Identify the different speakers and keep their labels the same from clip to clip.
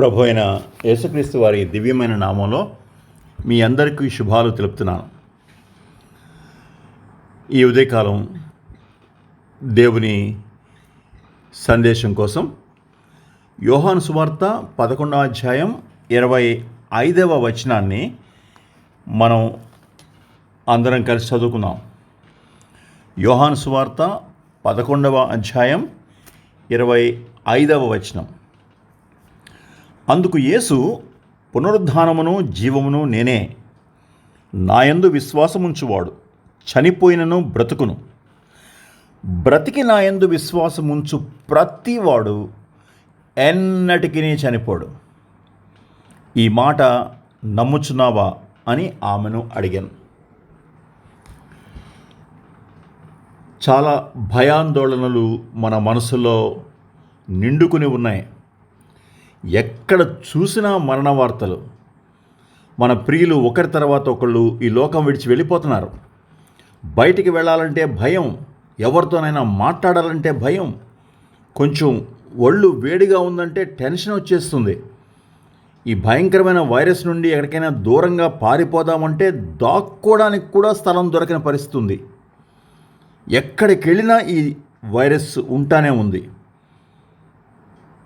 Speaker 1: ప్రభు అయిన యేసుక్రీస్తు వారి దివ్యమైన నామంలో మీ అందరికీ శుభాలు తెలుపుతున్నాను. ఈ ఉదయకాలం దేవుని సందేశం కోసం యోహాను సువార్త 11వ అధ్యాయం 25వ వచనాన్ని మనం అందరం కలిసి చదువుకుందాం. యోహాను సువార్త 11వ అధ్యాయం 25వ వచనం. అందుకు యేసు, పునరుద్ధానమును జీవమును నేనే. నాయందు విశ్వాసముంచువాడు చనిపోయినను బ్రతుకును, బ్రతికి నాయందు విశ్వాసముంచు ప్రతివాడు ఎన్నటికీ చనిపోడు. ఈ మాట నమ్ముచున్నావా అని ఆమెను అడిగాను. చాలా భయాందోళనలు మన మనసులో నిండుకుని ఉన్నాయి. ఎక్కడ చూసినా మరణ వార్తలు. మన ప్రియులు ఒకరి తర్వాత ఒకళ్ళు ఈ లోకం విడిచి వెళ్ళిపోతున్నారు. బయటికి వెళ్ళాలంటే భయం, ఎవరితోనైనా మాట్లాడాలంటే భయం, కొంచెం ఒళ్ళు వేడిగా ఉందంటే టెన్షన్ వచ్చేస్తుంది. ఈ భయంకరమైన వైరస్ నుండి ఎక్కడికైనా దూరంగా పారిపోదామంటే దాక్కోవడానికి కూడా స్థలం దొరకని పరిస్థితి ఉంది. ఎక్కడికి వెళ్ళినా ఈ వైరస్ ఉంటానే ఉంది.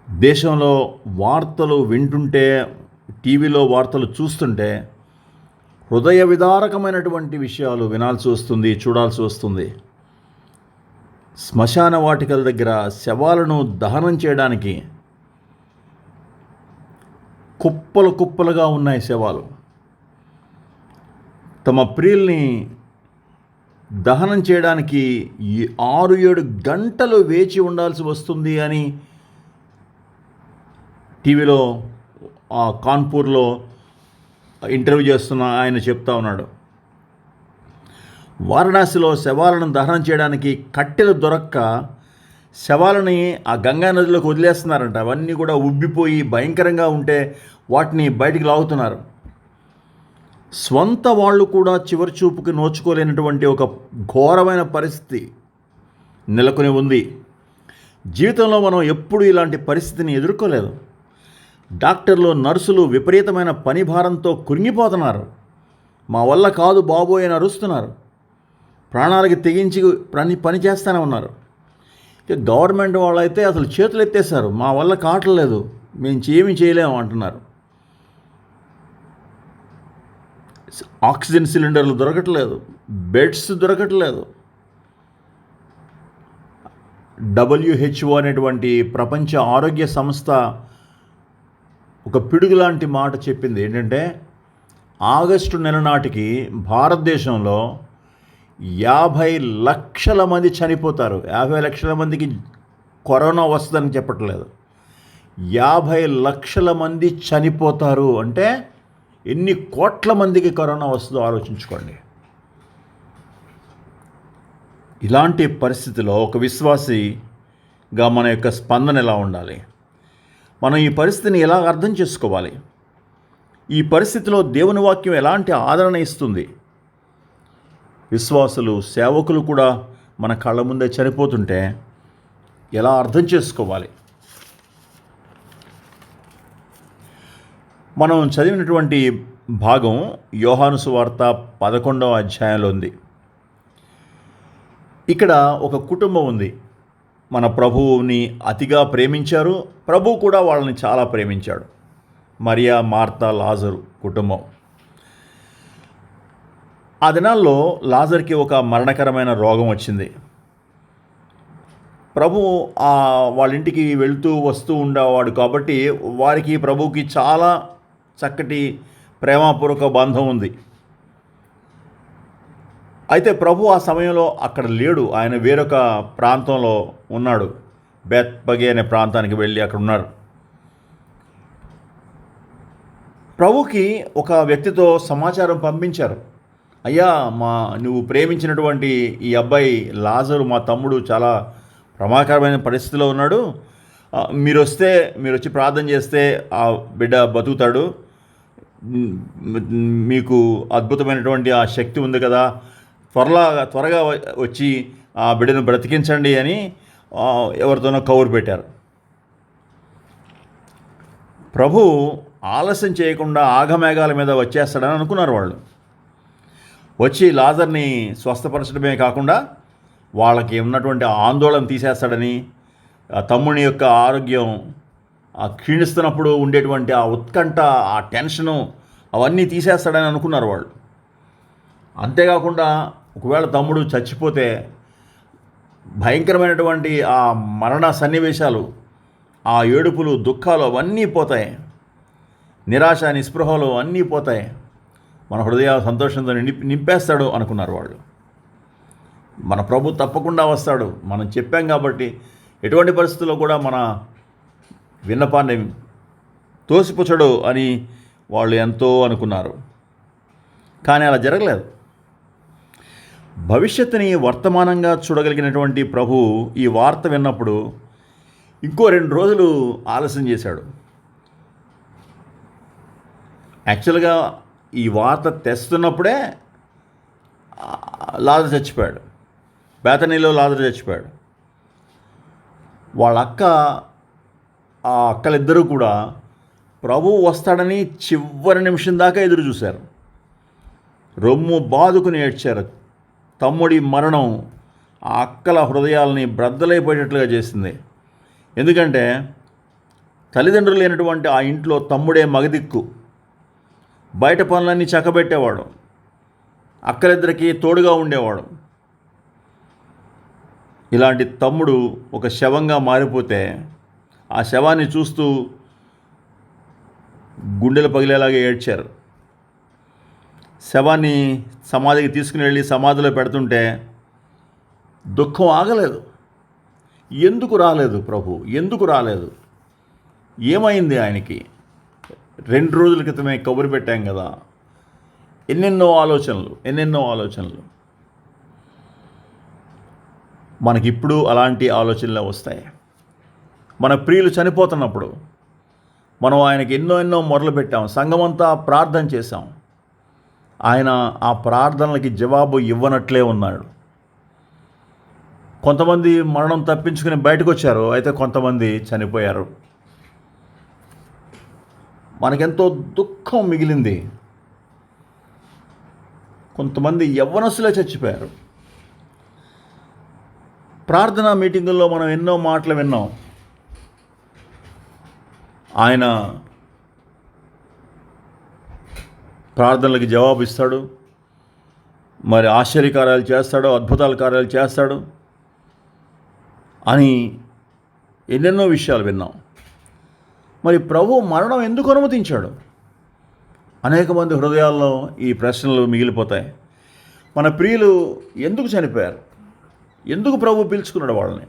Speaker 1: దేశంలో వార్తలు వింటుంటే, టీవీలో వార్తలు చూస్తుంటే హృదయ విదారకమైనటువంటి విషయాలు వినాల్సి వస్తుంది, చూడాల్సి వస్తుంది. శ్మశాన వాటికల దగ్గర శవాలను దహనం చేయడానికి కుప్పలు కుప్పలుగా ఉన్నాయి శవాలు. తమ ప్రియుల్ని దహనం చేయడానికి 6-7 గంటలు వేచి ఉండాల్సి వస్తుంది అని టీవీలో కాన్పూర్లో ఇంటర్వ్యూ చేస్తున్న ఆయన చెప్తా ఉన్నాడు. వారణాసిలో శవాలను దహనం చేయడానికి కట్టెలు దొరక్క శవాలని ఆ గంగా నదిలోకి వదిలేస్తున్నారంట. అవన్నీ కూడా ఉబ్బిపోయి భయంకరంగా ఉంటే వాటిని బయటికి లాగుతున్నారు. స్వంత వాళ్ళు కూడా చివరి చూపుకి నోచుకోలేనటువంటి ఒక ఘోరమైన పరిస్థితి నెలకొని ఉంది. జీవితంలో మనం ఎప్పుడూ ఇలాంటి పరిస్థితిని ఎదుర్కోలేదు. డాక్టర్లు, నర్సులు విపరీతమైన పని భారంతో కృంగిపోతున్నారు. మా వల్ల కాదు బాబోయ్ అని అరుస్తున్నారు. ప్రాణాలకి తెగించి పని చేస్తూనే ఉన్నారు. ఇక గవర్నమెంట్ వాళ్ళైతే అసలు చేతులు ఎత్తేసారు. మా వల్ల కావట్లేదు, మేము ఏమీ చేయలేము అంటున్నారు. ఆక్సిజన్ సిలిండర్లు దొరకట్లేదు, బెడ్స్ దొరకట్లేదు. WHO అనేటువంటి ప్రపంచ ఆరోగ్య సంస్థ ఒక పిడుగు లాంటి మాట చెప్పింది. ఏంటంటే ఆగస్టు నెల నాటికి భారతదేశంలో 50 లక్షల మంది చనిపోతారు. 50 లక్షల మందికి కరోనా వస్తుందని చెప్పట్లేదు, 50 లక్షల మంది చనిపోతారు. అంటే ఎన్ని కోట్ల మందికి కరోనా వస్తుందో ఆలోచించుకోండి. ఇలాంటి పరిస్థితిలో ఒక విశ్వాసిగా మన యొక్క స్పందన ఎలా ఉండాలి? మనం ఈ పరిస్థితిని ఎలా అర్థం చేసుకోవాలి? ఈ పరిస్థితిలో దేవుని వాక్యం ఎలాంటి ఆదరణ ఇస్తుంది? విశ్వాసులు, సేవకులు కూడా మన కళ్ళ ముందే చనిపోతుంటే ఎలా అర్థం చేసుకోవాలి? మనం చదివినటువంటి భాగం యోహాను సువార్త 11వ అధ్యాయంలో ఉంది. ఇక్కడ ఒక కుటుంబం ఉంది. మన ప్రభువుని అతిగా ప్రేమించారు. ప్రభువు కూడా వాళ్ళని చాలా ప్రేమించాడు. మరియా, మార్తా, లాజరు కుటుంబం. ఆ దినాల్లో లాజర్కి ఒక మరణకరమైన రోగం వచ్చింది. ప్రభువు వాళ్ళ ఇంటికి వెళ్తూ వస్తూ ఉండేవాడు కాబట్టి వారికి, ప్రభువుకి చాలా చక్కటి ప్రేమపూర్వక బంధం ఉంది. అయితే ప్రభు ఆ సమయంలో అక్కడ లేడు. ఆయన వేరొక ప్రాంతంలో ఉన్నాడు. బెత్పగే అనే ప్రాంతానికి వెళ్ళి అక్కడ ఉన్నారు. ప్రభుకి ఒక వ్యక్తితో సమాచారం పంపించారు. అయ్యా, నువ్వు ప్రేమించినటువంటి ఈ అబ్బాయి లాజరు, మా తమ్ముడు, చాలా ప్రమాదకరమైన పరిస్థితిలో ఉన్నాడు. మీరు వచ్చి ప్రార్థన చేస్తే ఆ బిడ్డ బతుకుతాడు. మీకు అద్భుతమైనటువంటి ఆ శక్తి ఉంది కదా, త్వరగా వచ్చి ఆ బిడ్డను బ్రతికించండి అని ఎవరితోనో కౌరు పెట్టారు. ప్రభు ఆలస్యం చేయకుండా ఆగమేఘాల మీద వచ్చేస్తాడని అనుకున్నారు వాళ్ళు. వచ్చి లాజర్ని స్వస్థపరచడమే కాకుండా వాళ్ళకి ఉన్నటువంటి ఆందోళన తీసేస్తాడని, ఆ తమ్ముని యొక్క ఆరోగ్యం క్షీణిస్తున్నప్పుడు ఉండేటువంటి ఆ ఉత్కంఠ, ఆ టెన్షను అవన్నీ తీసేస్తాడని అనుకున్నారు వాళ్ళు. అంతేకాకుండా ఒకవేళ తమ్ముడు చచ్చిపోతే భయంకరమైనటువంటి ఆ మరణ సన్నివేశాలు, ఆ ఏడుపులు, దుఃఖాలు అవన్నీ పోతాయి. నిరాశ, నిస్పృహలు అన్నీ పోతాయి. మన హృదయాలు సంతోషంతో నింపేస్తాడు అనుకున్నారు వాళ్ళు. మన ప్రభు తప్పకుండా వస్తాడు, మనం చెప్పాం కాబట్టి ఎటువంటి పరిస్థితుల్లో కూడా మన విన్నపాన్ని తోసిపుచ్చడు అని వాళ్ళు ఎంతో అనుకున్నారు. కానీ అలా జరగలేదు. భవిష్యత్తుని వర్తమానంగా చూడగలిగినటువంటి ప్రభు ఈ వార్త విన్నప్పుడు ఇంకో 2 రోజులు ఆలస్యం చేశాడు. యాక్చువల్గా ఈ వార్త తెస్తున్నప్పుడే లాజరు చచ్చిపోయాడు. బేతనీలో లాజరు చచ్చిపోయాడు. వాళ్ళ ఆ అక్కలిద్దరూ కూడా ప్రభువు వస్తాడని చివరి నిమిషం దాకా ఎదురు చూశారు. రొమ్ము బాదుకుని ఏడ్చారు. తమ్ముడి మరణం ఆ అక్కల హృదయాలని బ్రద్దలైపోయేటట్లుగా చేసింది. ఎందుకంటే తల్లిదండ్రులు లేనటువంటి ఆ ఇంట్లో తమ్ముడే మగదిక్కు. బయట పనులన్నీ చక్కబెట్టేవాడు. అక్కలిద్దరికీ తోడుగా ఉండేవాడు. ఇలాంటి తమ్ముడు ఒక శవంగా మారిపోతే ఆ శవాన్ని చూస్తూ గుండెలు పగిలేలాగా ఏడ్చారు. శవాన్ని సమాధికి తీసుకుని వెళ్ళి సమాధిలో పెడుతుంటే దుఃఖం ఆగలేదు. ఎందుకు రాలేదు ప్రభు? ఎందుకు రాలేదు? ఏమైంది ఆయనకి? 2 రోజుల క్రితమే కబురు పెట్టాం కదా. ఎన్నెన్నో ఆలోచనలు. మనకిప్పుడు అలాంటి ఆలోచనలే వస్తాయి. మన ప్రియులు చనిపోతున్నప్పుడు మనం ఆయనకి ఎన్నో మొరలు పెట్టాం. సంఘమంతా ప్రార్థన చేశాం. ఆయన ఆ ప్రార్థనలకి జవాబు ఇవ్వనట్లే ఉన్నాడు. కొంతమంది మరణం తప్పించుకుని బయటకు వచ్చారు, అయితే కొంతమంది చనిపోయారు. మనకెంతో దుఃఖం మిగిలింది. కొంతమంది యవ్వనస్తులే చచ్చిపోయారు. ప్రార్థనా మీటింగుల్లో మనం ఎన్నో మాటలు విన్నాం. ఆయన ప్రార్థనలకి జవాబు ఇస్తాడు, మరి ఆశ్చర్యకార్యాలు చేస్తాడు, అద్భుతాల కార్యాలు చేస్తాడు అని ఎన్నెన్నో విషయాలు విన్నాం. మరి ప్రభు మరణం ఎందుకు అనుమతించాడు? అనేక మంది హృదయాల్లో ఈ ప్రశ్నలు మిగిలిపోతాయి. మన ప్రియులు ఎందుకు చనిపోయారు? ఎందుకు ప్రభు పిలుచుకున్నాడు వాళ్ళని?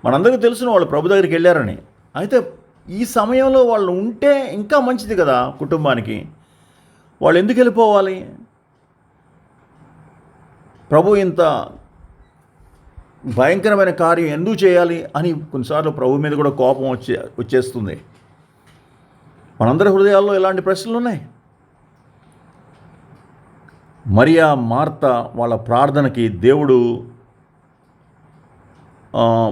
Speaker 1: మనందరికీ తెలుసున వాళ్ళు ప్రభు దగ్గరికి వెళ్ళారని. అయితే ఈ సమయంలో వాళ్ళు ఉంటే ఇంకా మంచిది కదా కుటుంబానికి. వాళ్ళు ఎందుకు వెళ్ళిపోవాలి? ప్రభు ఇంత భయంకరమైన కార్యం ఎందుకు చేయాలి అని కొన్నిసార్లు ప్రభు మీద కూడా కోపం వచ్చేస్తుంది. మనందరి హృదయాల్లో ఇలాంటి ప్రశ్నలు ఉన్నాయి. మరియా, మార్త వాళ్ళ ప్రార్థనకి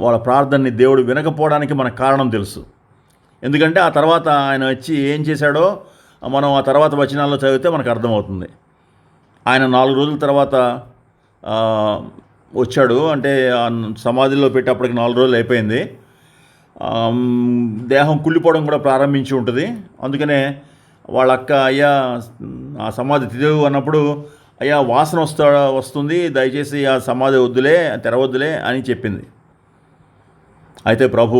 Speaker 1: వాళ్ళ ప్రార్థనని దేవుడు వినకపోవడానికి మనకు కారణం తెలుసు. ఎందుకంటే ఆ తర్వాత ఆయన వచ్చి ఏం చేశాడో మనం ఆ తర్వాత వచనాల్లో చదివితే మనకు అర్థమవుతుంది. ఆయన 4 రోజుల తర్వాత వచ్చాడు. అంటే సమాధిలో పెట్టేప్పటికి 4 రోజులు అయిపోయింది. దేహం కుళ్ళిపోవడం కూడా ప్రారంభించి ఉంటుంది. అందుకనే వాళ్ళ అక్క, అయ్యా ఆ సమాధి తెరవు అన్నప్పుడు, అయ్యా వాసన వస్తుంది, దయచేసి ఆ సమాధి తెరవద్దులే అని చెప్పింది. అయితే ప్రభు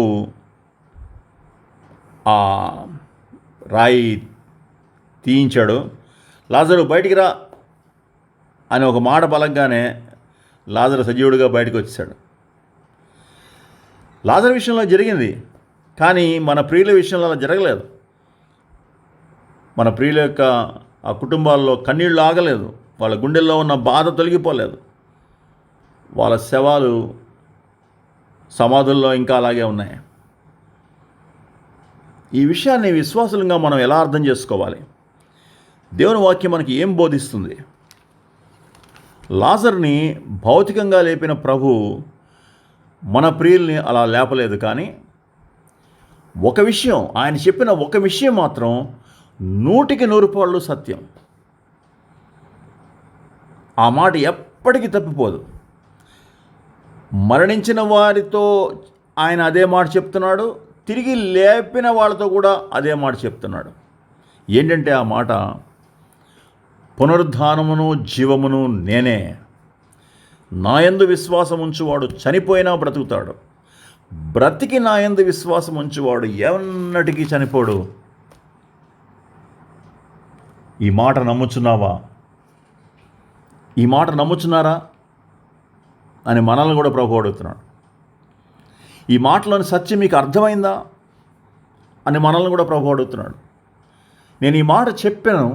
Speaker 1: ఆ రాయి తీయించాడు. లాజరు బయటికి రా అని ఒక మాట బలంగానే లాజరు సజీవుడిగా బయటకు వచ్చేసాడు. లాజరు విషయంలో జరిగింది, కానీ మన ప్రియుల విషయంలో అలా జరగలేదు. మన ప్రియుల యొక్క ఆ కుటుంబాల్లో కన్నీళ్ళు ఆగలేదు. వాళ్ళ గుండెల్లో ఉన్న బాధ తొలగిపోలేదు. వాళ్ళ శవాలు సమాధుల్లో ఇంకా అలాగే ఉన్నాయి. ఈ విషయాన్ని విశ్వాసులుగా మనం ఎలా అర్థం చేసుకోవాలి? దేవుని వాక్యం మనకి ఏం బోధిస్తుంది? లాజర్ని భౌతికంగా లేపిన ప్రభు మన ప్రియుల్ని అలా లేపలేదు, కానీ ఆయన చెప్పిన ఒక విషయం మాత్రం 100% సత్యం. ఆ మాట ఎప్పటికీ తప్పిపోదు. మరణించిన వారితో ఆయన అదే మాట చెప్తున్నాడు, తిరిగి లేపిన వాళ్ళతో కూడా అదే మాట చెప్తున్నాడు. ఏంటంటే ఆ మాట, పునరుద్ధానమును జీవమును నేనే, నాయందు విశ్వాసం ఉంచువాడు చనిపోయినా బ్రతుకుతాడు, బ్రతికి నాయందు విశ్వాసం ఉంచువాడు ఎన్నటికీ చనిపోడు. ఈ మాట నమ్ముచున్నావా? ఈ మాట నమ్ముచున్నారా అని మనల్ని కూడా ప్రభు అడుగుతున్నాడు. ఈ మాటలోని సత్యం మీకు అర్థమైందా అని మనల్ని కూడా ప్రభు అడుగుతున్నాడు. నేను ఈ మాట చెప్పాను,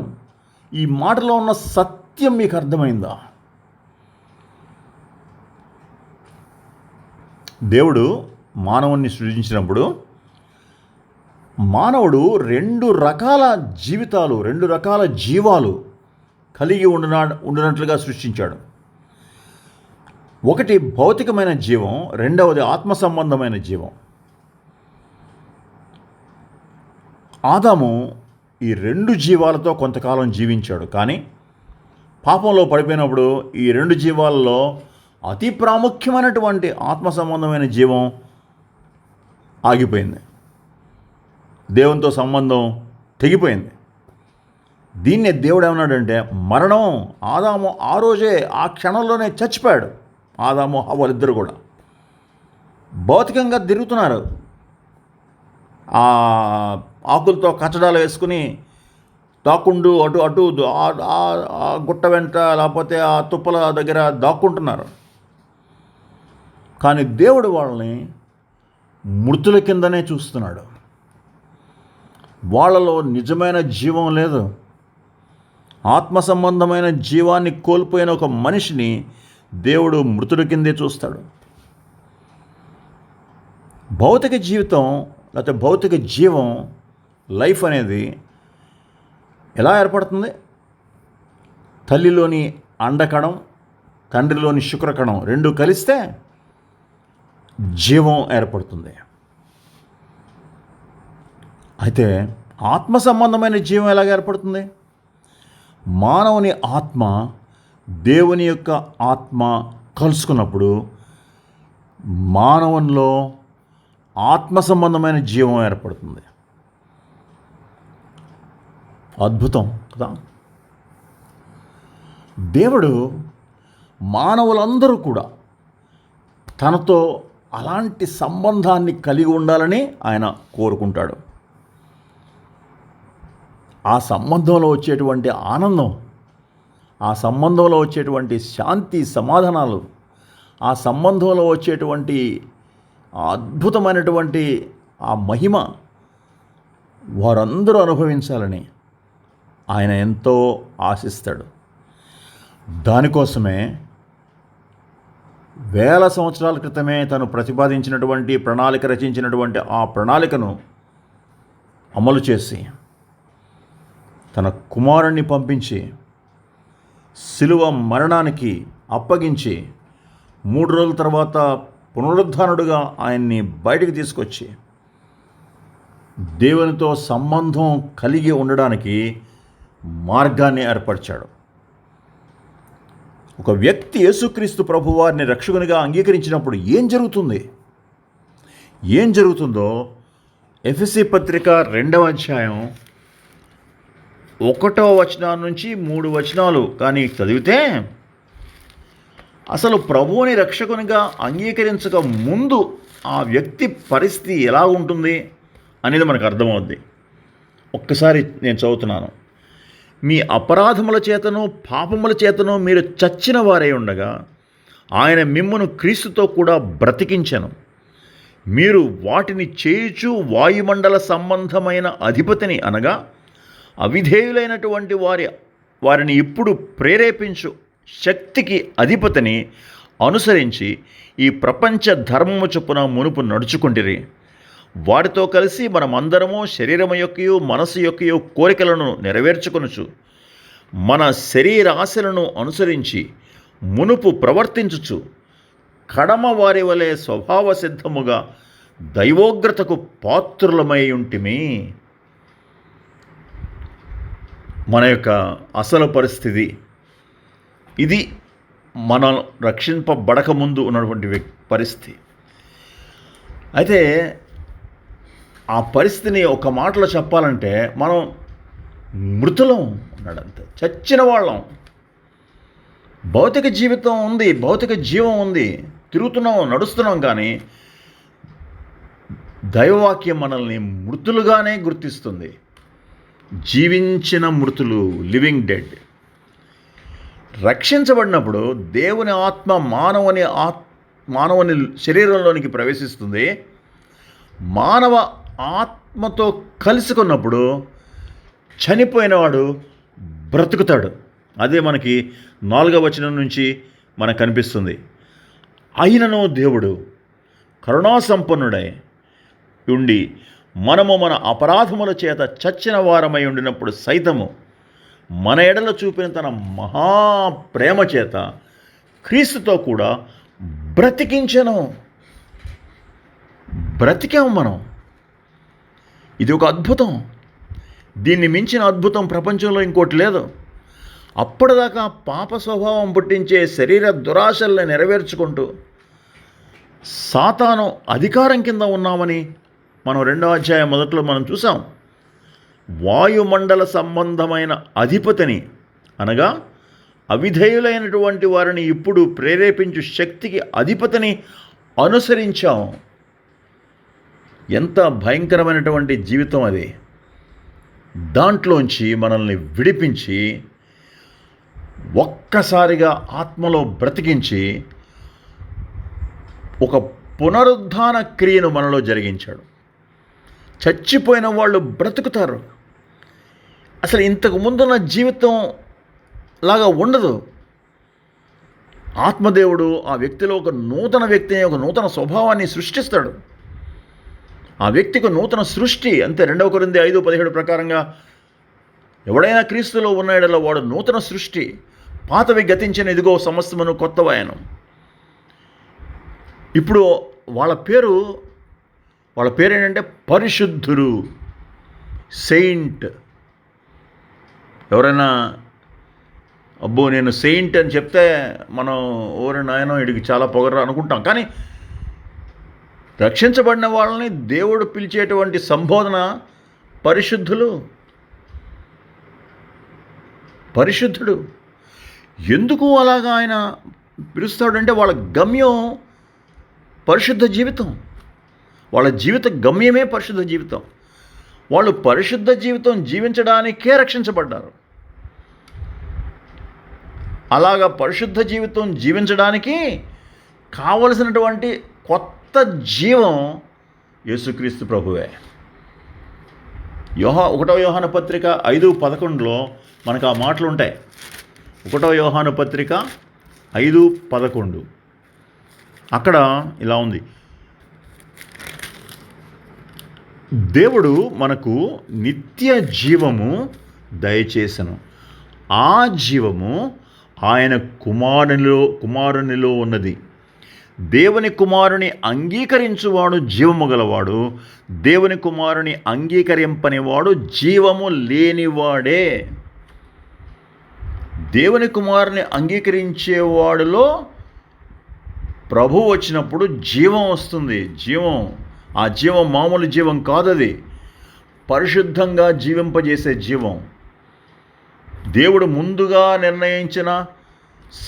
Speaker 1: ఈ మాటలో ఉన్న సత్యం మీకు అర్థమైందా? దేవుడు మానవుణ్ణి సృజించినప్పుడు మానవుడు 2 రకాల జీవితాలు, 2 రకాల జీవాలు కలిగి ఉండినట్లుగా సృష్టించాడు. ఒకటి భౌతికమైన జీవం, రెండవది ఆత్మ సంబంధమైన జీవం. ఆదాము ఈ 2 జీవాలతో కొంతకాలం జీవించాడు. కానీ పాపంలో పడిపోయినప్పుడు ఈ 2 జీవాలలో అతి ప్రాముఖ్యమైనటువంటి ఆత్మ సంబంధమైన జీవం ఆగిపోయింది. దేవునితో సంబంధం తెగిపోయింది. దీన్నే దేవుడు ఏమన్నాడంటే మరణం. ఆదాము ఆ రోజే, ఆ క్షణంలోనే చచ్చిపోయాడు. ఆదాము హవ్వలిద్దరు కూడా భౌతికంగా తిరుగుతున్నారు. ఆ ఆకులతో కచ్చడాలు వేసుకుని దాక్కుంటూ అటు అటు ఆ గుట్ట వెంట లేకపోతే ఆ తుప్పల దగ్గర దాక్కుంటున్నారు. కానీ దేవుడు వాళ్ళని మృతుల కిందనే చూస్తున్నాడు. వాళ్ళలో నిజమైన జీవం లేదు. ఆత్మ సంబంధమైన జీవాన్ని కోల్పోయిన ఒక మనిషిని దేవుడు మృతుడి కిందే చూస్తాడు. భౌతిక జీవితం లేకపోతే భౌతిక జీవం, లైఫ్ అనేది ఎలా ఏర్పడుతుంది? తల్లిలోని అండకణం, తండ్రిలోని శుక్రకణం 2 కలిస్తే జీవం ఏర్పడుతుంది. అయితే ఆత్మ సంబంధమైన జీవం ఎలాగ ఏర్పడుతుంది? మానవుని ఆత్మ దేవుని యొక్క ఆత్మ కలుసుకున్నప్పుడు మానవునిలో ఆత్మ సంబంధమైన జీవం ఏర్పడుతుంది. అద్భుతం కదా! దేవుడు మానవులందరూ కూడా తనతో అలాంటి సంబంధాన్ని కలిగి ఉండాలని ఆయన కోరుకుంటాడు. ఆ సంబంధంలో వచ్చేటువంటి ఆనందం, ఆ సంబంధంలో వచ్చేటువంటి శాంతి సమాధానాలు, ఆ సంబంధంలో వచ్చేటువంటి అద్భుతమైనటువంటి ఆ మహిమ వారందరూ అనుభవించాలని ఆయన ఎంతో ఆశిస్తాడు. దానికోసమే వేల సంవత్సరాల క్రితమే తను ప్రతిపాదించినటువంటి ప్రణాళిక, రచించినటువంటి ఆ ప్రణాళికను అమలు చేసి తన కుమారుణ్ణి పంపించి శిలువ మరణానికి అప్పగించి 3 రోజుల తర్వాత పునరుద్ధానుడుగా ఆయన్ని బయటికి తీసుకొచ్చి దేవునితో సంబంధం కలిగి ఉండడానికి మార్గాన్ని ఏర్పరిచాడు. ఒక వ్యక్తి యేసుక్రీస్తు ప్రభువారిని రక్షకునిగా అంగీకరించినప్పుడు ఏం జరుగుతుందో ఎఫెసీ పత్రిక 2వ అధ్యాయం 1వ వచనం నుంచి 3 వచనాలు కానీ చదివితే అసలు ప్రభువుని రక్షకునిగా అంగీకరించక ముందు ఆ వ్యక్తి పరిస్థితి ఎలా ఉంటుంది అనేది మనకు అర్థమవుద్ది. ఒక్కసారి నేను చదువుతున్నాను. మీ అపరాధముల చేతను పాపముల చేతను మీరు చచ్చిన వారై ఉండగా ఆయన మిమ్మును క్రీస్తుతో కూడా బ్రతికించెను. మీరు వాటిని చేయుచు వాయుమండల సంబంధమైన అధిపతిని అనగా అవిధేయులైనటువంటి వారిని ఇప్పుడు ప్రేరేపించు శక్తికి అధిపతిని అనుసరించి ఈ ప్రపంచ ధర్మము చొప్పున మునుపు నడుచుకుంటిరి. వారితో కలిసి మనమందరము శరీరము యొక్కయు మనసు యొక్కయు కోరికలను నెరవేర్చుకొనుచు మన శరీరాశలను అనుసరించి మునుపు ప్రవర్తించుచు కడమ వారి వలె స్వభావ సిద్ధముగా దైవోగ్రతకు పాత్రులమై ఉంటిమి. మన యొక్క అసలు పరిస్థితి ఇది. మనం రక్షింపబడక ముందు ఉన్నటువంటి పరిస్థితి. అయితే ఆ పరిస్థితిని ఒక మాటలో చెప్పాలంటే మనం మృతులం అన్నాడంతే, చచ్చిన వాళ్ళం. భౌతిక జీవితం ఉంది, భౌతిక జీవం ఉంది, తిరుగుతున్నాం, నడుస్తున్నాం, కానీ దైవవాక్యం మనల్ని మృతులుగానే గుర్తిస్తుంది. జీవించిన మృతులు, లివింగ్ డెడ్. రక్షించబడినప్పుడు దేవుని ఆత్మ మానవుని శరీరంలోనికి ప్రవేశిస్తుంది. మానవ ఆత్మతో కలుసుకున్నప్పుడు చనిపోయినవాడు బ్రతుకుతాడు. అదే మనకి 4వ వచనం నుంచి మనకు కనిపిస్తుంది. అయినను దేవుడు కరుణాసంపన్నుడై ఉండి మనము మన అపరాధముల చేత చచ్చిన వారమై ఉండినప్పుడు సైతము మన ఎడల చూపిన తన మహాప్రేమ చేత క్రీస్తుతో కూడా బ్రతికించెను. బ్రతికాము మనం. ఇది ఒక అద్భుతం. దీన్ని మించిన అద్భుతం ప్రపంచంలో ఇంకోటి లేదు. అప్పటిదాకా పాప స్వభావం పుట్టించే శరీర దురాశల్ని నెరవేర్చుకుంటూ సాతాను అధికారం కింద ఉన్నామని మనం 2వ అధ్యాయం మొదట్లో మనం చూసాం. వాయుమండల సంబంధమైన అధిపతిని, అనగా అవిధేయులైనటువంటి వారిని ఇప్పుడు ప్రేరేపించు శక్తికి అధిపతిని అనుసరించాం. ఎంత భయంకరమైనటువంటి జీవితం అది. దాంట్లోంచి మనల్ని విడిపించి ఒక్కసారిగా ఆత్మలో బ్రతికించి ఒక పునరుద్ధాన క్రియను మనలో జరిగించాడు. చచ్చిపోయిన వాళ్ళు బ్రతుకుతారు. అసలు ఇంతకు ముందున్న జీవితం లాగా ఉండదు. ఆత్మదేవుడు ఆ వ్యక్తిలో ఒక నూతన వ్యక్తిని, ఒక నూతన స్వభావాన్ని సృష్టిస్తాడు. ఆ వ్యక్తికి నూతన సృష్టి. అంతే. 2 కొరింథీ 5:17 ప్రకారంగా ఎవడైనా క్రీస్తులో ఉన్నాడో వాడు నూతన సృష్టి. పాతవి గతించిన, ఇదిగో సమస్తమును కొత్తవాయను. ఇప్పుడు వాళ్ళ పేరు ఏంటంటే పరిశుద్ధులు, సెయింట్. ఎవరైనా అబ్బో నేను సెయింట్ అని చెప్తే మనం ఓరి నాయనో వీడికి చాలా పొగరు అనుకుంటాం. కానీ రక్షించబడిన వాళ్ళని దేవుడు పిలిచేటువంటి సంబోధన పరిశుద్ధులు. పరిశుద్ధుడు. ఎందుకు అలాగా ఆయన పిలుస్తాడంటే వాళ్ళ గమ్యం పరిశుద్ధ జీవితం. వాళ్ళ జీవిత గమ్యమే పరిశుద్ధ జీవితం. వాళ్ళు పరిశుద్ధ జీవితం జీవించడానికే రక్షించబడ్డారు. అలాగా పరిశుద్ధ జీవితం జీవించడానికి కావలసినటువంటి కొత్త జీవం యేసుక్రీస్తు ప్రభువే. 1వ యోహాను పత్రిక 5:11 మనకు ఆ మాటలు ఉంటాయి. 1వ యోహాను పత్రిక 5:11 అక్కడ ఇలా ఉంది. దేవుడు మనకు నిత్య జీవము దయచేసెను. ఆ జీవము ఆయన కుమారునిలో ఉన్నది. దేవుని కుమారుని అంగీకరించువాడు జీవము గలవాడు, దేవుని కుమారుని అంగీకరింపనివాడు జీవము లేనివాడే. దేవుని కుమారుని అంగీకరించేవాడిలో ప్రభు వచ్చినప్పుడు జీవం వస్తుంది. ఆ జీవం మామూలు జీవం కాదది. పరిశుద్ధంగా జీవింపజేసే జీవం. దేవుడు ముందుగా నిర్ణయించిన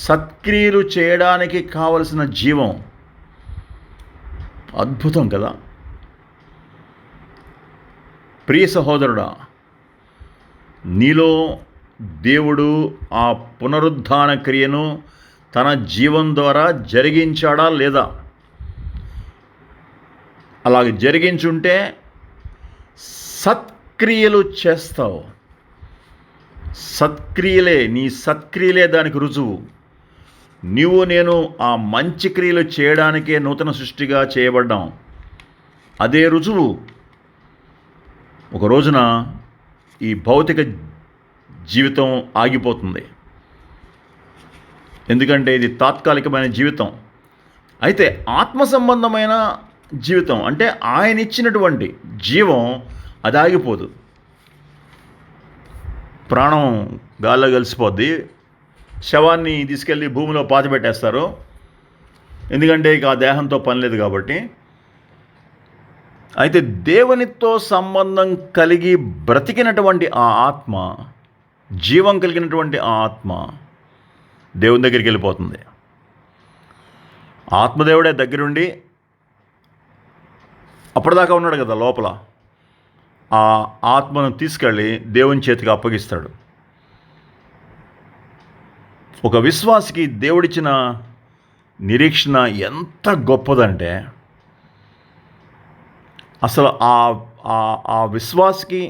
Speaker 1: సత్క్రియలు చేయడానికి కావలసిన జీవం. అద్భుతం కదా. ప్రియ సహోదరుడా, నీలో దేవుడు ఆ పునరుద్ధాన క్రియను తన జీవం ద్వారా జరిగించాడా లేదా? అలాగే జరిగించుంటే సత్క్రియలు చేస్తావు. నీ సత్క్రియలే దానికి రుజువు. నేను ఆ మంచి క్రియలు చేయడానికే నూతన సృష్టిగా చేయబడ్డాం. అదే రుజువు. ఒక రోజున ఈ భౌతిక జీవితం ఆగిపోతుంది. ఎందుకంటే ఇది తాత్కాలికమైన జీవితం. అయితే ఆత్మ సంబంధమైన జీవితం అంటే ఆయన ఇచ్చినటువంటి జీవం అది ఆగిపోదు. ప్రాణం గాల్లో కలిసిపోద్ది. శవాన్ని తీసుకెళ్ళి భూమిలో పాతిపెట్టేస్తారు. ఎందుకంటే ఇక ఆ దేహంతో పని లేదు కాబట్టి. అయితే దేవునితో సంబంధం కలిగి బ్రతికినటువంటి ఆ ఆత్మ, జీవం కలిగినటువంటి ఆ ఆత్మ దేవుని దగ్గరికి వెళ్ళిపోతుంది. ఆత్మదేవుడే దగ్గరుండి అప్పటిదాకా ఉన్నాడు కదా లోపల, ఆ ఆత్మను తీసుకెళ్ళి దేవుని చేతికి అప్పగిస్తాడు. ఒక విశ్వాసికి దేవుడిచ్చిన నిరీక్షణ ఎంత గొప్పదంటే, అసలు ఆ విశ్వాసికి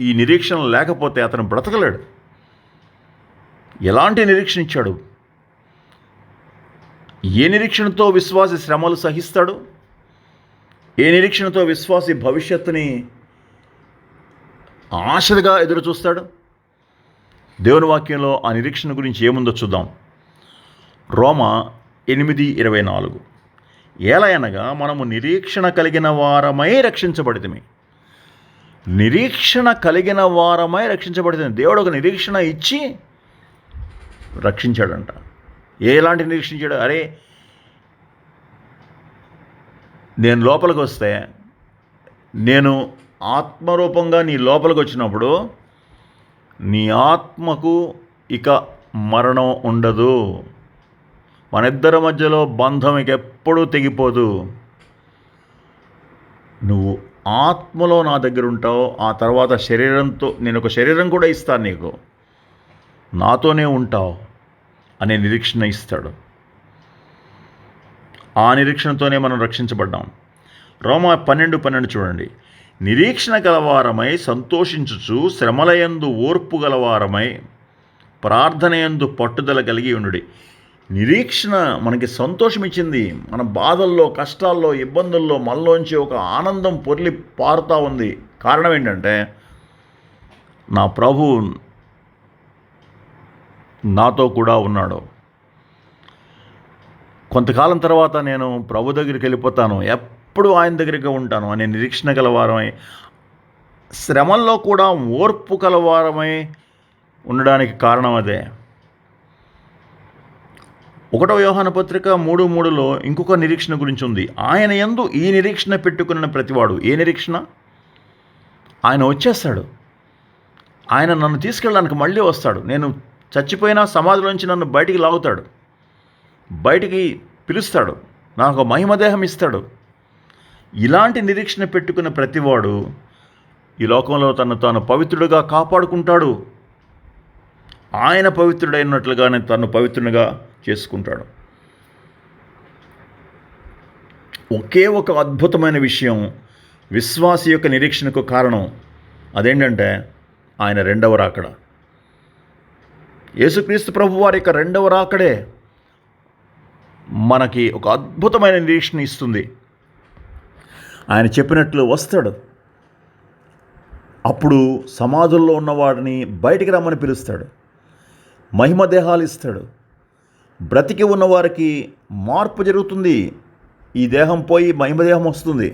Speaker 1: ఈ నిరీక్షణ లేకపోతే అతను బ్రతకలేడు. ఎలాంటి నిరీక్షణ ఇచ్చాడు? ఏ నిరీక్షణతో విశ్వాసి శ్రమలు సహిస్తాడు? ఏ నిరీక్షణతో విశ్వాసి భవిష్యత్తుని ఆశగా ఎదురు చూస్తాడు? దేవుని వాక్యంలో ఆ నిరీక్షణ గురించి ఏముందో చూద్దాం. రోమా 8:24, ఏలయనగా మనము నిరీక్షణ కలిగిన వారమై రక్షించబడితిమి. నిరీక్షణ కలిగిన వారమై రక్షించబడితే దేవుడు ఒక నిరీక్షణ ఇచ్చి రక్షించాడంట. ఎలాంటి నిరీక్షణ ఇచ్చాడు? అరే, నేను లోపలికి వస్తే, నేను ఆత్మరూపంగా నీ లోపలికి వచ్చినప్పుడు నీ ఆత్మకు ఇక మరణం ఉండదు. మన ఇద్దరి మధ్యలో బంధం ఇక ఎప్పుడూ తెగిపోదు. నువ్వు ఆత్మలో నా దగ్గర ఉంటావు. ఆ తర్వాత శరీరంతో, నేను ఒక శరీరం కూడా ఇస్తాను నీకు, నాతోనే ఉంటావు అనే నిరీక్షణ ఇస్తాడు. ఆ నిరీక్షణతోనే మనం రక్షించబడ్డాం. రోమా 12:12 చూడండి. నిరీక్షణ గలవారమై సంతోషించుచు శ్రమలయందు ఓర్పు గలవారమై ప్రార్థనయందు పట్టుదల కలిగి ఉండుడి. నిరీక్షణ మనకి సంతోషం ఇచ్చింది. మన బాధల్లో, కష్టాల్లో, ఇబ్బందుల్లో మనలోంచి ఒక ఆనందం పొర్లి పారుతూ ఉంది. కారణం ఏంటంటే, నా ప్రభు నాతో కూడా ఉన్నాడు. కొంతకాలం తర్వాత నేను ప్రభు దగ్గరికి వెళ్ళిపోతాను, ఎప్పుడు ఆయన దగ్గరికి ఉంటాను అనే నిరీక్షణ గలవారమై, శ్రమల్లో కూడా ఓర్పు కలవారమై ఉండడానికి కారణం అదే. 1 యోహాను పత్రిక 3:3లో ఇంకొక నిరీక్షణ గురించి ఉంది. ఆయన యందు ఈ నిరీక్షణ పెట్టుకున్న ప్రతివాడు. ఏ నిరీక్షణ? ఆయన వచ్చేస్తాడు. ఆయన నన్ను తీసుకెళ్ళడానికి మళ్ళీ వస్తాడు. నేను చచ్చిపోయినా సమాధిలోంచి నన్ను బయటికి లాగుతాడు, బయటికి పిలుస్తాడు, నాకు మహిమదేహం ఇస్తాడు. ఇలాంటి నిరీక్షణ పెట్టుకున్న ప్రతివాడు ఈ లోకంలో తను తాను పవిత్రుడుగా కాపాడుకుంటాడు. ఆయన పవిత్రుడైనట్లుగానే తను పవిత్రునిగా చేసుకుంటాడు. ఒకే ఒక అద్భుతమైన విషయం విశ్వాసి యొక్క నిరీక్షణకు కారణం. అదేంటంటే ఆయన రెండవ రాకడ. యేసుక్రీస్తు ప్రభు వారి యొక్క రెండవ రాకడే మనకి ఒక అద్భుతమైన నిరీక్షణ ఇస్తుంది. ఆయన చెప్పినట్లు వస్తాడు. అప్పుడు సమాధుల్లో ఉన్నవాడిని బయటికి రమ్మని పిలుస్తాడు, మహిమ దేహాలు ఇస్తాడు. బ్రతికి ఉన్నవారికి మార్పు జరుగుతుంది. ఈ దేహం పోయి మహిమదేహం వస్తుంది.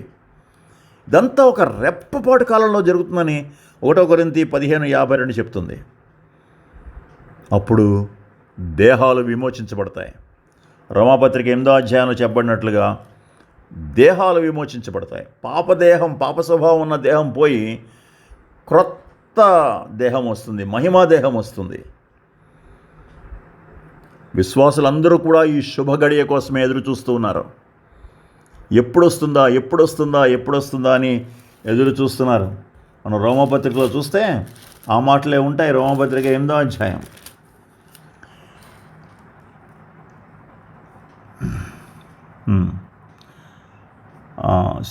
Speaker 1: ఇదంతా ఒక రెప్పపాటు కాలంలో జరుగుతుందని 1 కొరింథీ 15:52 చెప్తుంది. అప్పుడు దేహాలు విమోచించబడతాయి. రోమాపత్రిక 8వ అధ్యాయంలో చెప్పబడినట్లుగా దేహాలు విమోచించబడతాయి. పాపదేహం, పాప స్వభావం ఉన్న దేహం పోయి క్రొత్త దేహం వస్తుంది, మహిమాదేహం వస్తుంది. విశ్వాసులందరూ కూడా ఈ శుభ గడియ కోసమే ఎదురు చూస్తూ ఉన్నారు. ఎప్పుడొస్తుందా ఎప్పుడొస్తుందా ఎప్పుడొస్తుందా అని ఎదురు చూస్తున్నారు. మనం రోమపత్రికలో చూస్తే ఆ మాటలే ఉంటాయి. రోమపత్రిక 8వ అధ్యాయం.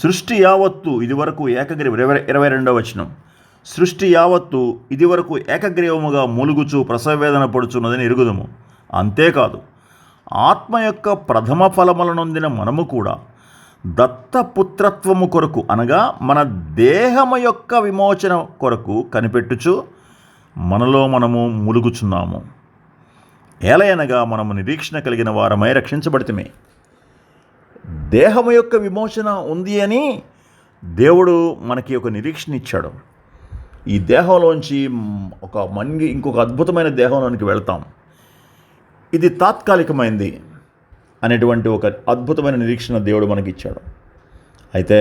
Speaker 1: సృష్టి యావత్తు ఇదివరకు ఏకగ్రీవ 22వ వచనం. సృష్టి యావత్తు ఇదివరకు ఏకగ్రీవముగా మూలుగుచు ప్రసవవేదన పడుచున్నదని ఎరుగుదము. అంతేకాదు, ఆత్మ యొక్క ప్రథమ ఫలముల నొందిన మనము కూడా దత్తపుత్రత్వము కొరకు, అనగా మన దేహము యొక్క విమోచన కొరకు కనిపెట్టుచు మనలో మనము ములుగుచున్నాము. ఏలయనగా మనము నిరీక్షణ కలిగిన వారమై రక్షించబడితిమి. దేహం యొక్క విమోచన ఉంది అని దేవుడు మనకి ఒక నిరీక్షణ ఇచ్చాడు. ఈ దేహంలోంచి ఇంకొక అద్భుతమైన దేహంలోనికి వెళ్తాం. ఇది తాత్కాలికమైంది అనేటువంటి ఒక అద్భుతమైన నిరీక్షణ దేవుడు మనకి ఇచ్చాడు. అయితే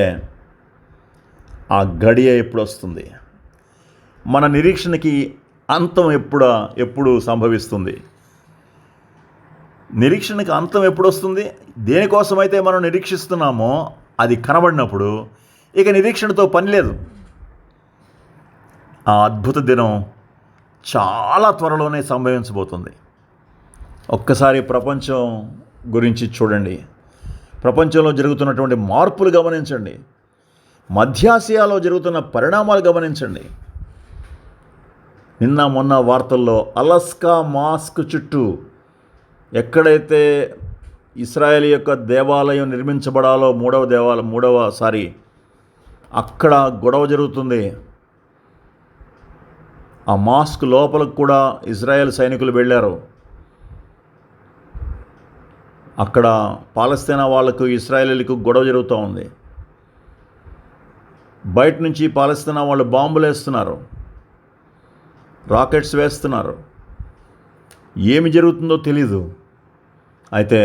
Speaker 1: ఆ గడియ ఎప్పుడు వస్తుంది? మన నిరీక్షణకి అంతం ఎప్పుడు సంభవిస్తుంది? నిరీక్షణకి అంతం ఎప్పుడు వస్తుంది? దేనికోసమైతే మనం నిరీక్షిస్తున్నామో అది కనబడినప్పుడు ఇక నిరీక్షణతో పని లేదు. ఆ అద్భుత దినం చాలా త్వరలోనే సంభవించబోతుంది. ఒక్కసారి ప్రపంచం గురించి చూడండి. ప్రపంచంలో జరుగుతున్నటువంటి మార్పులు గమనించండి. మధ్యాసియాలో జరుగుతున్న పరిణామాలు గమనించండి. నిన్న మొన్న వార్తల్లో అలస్కా మాస్క్ చుట్టూ ఎక్కడైతే ఇస్రాయేల్ యొక్క దేవాలయం నిర్మించబడాలో మూడవసారి అక్కడ గొడవ జరుగుతుంది. ఆ మాస్క్ లోపలకు కూడా ఇజ్రాయెల్ సైనికులు వెళ్ళారు. అక్కడ పాలస్తీనా వాళ్ళకు ఇస్రాయేలీలకు గొడవ జరుగుతూ ఉంది. బయట నుంచి పాలస్తీనా వాళ్ళు బాంబులు వేస్తున్నారు, రాకెట్స్ వేస్తున్నారు. ఏమి జరుగుతుందో తెలీదు. అయితే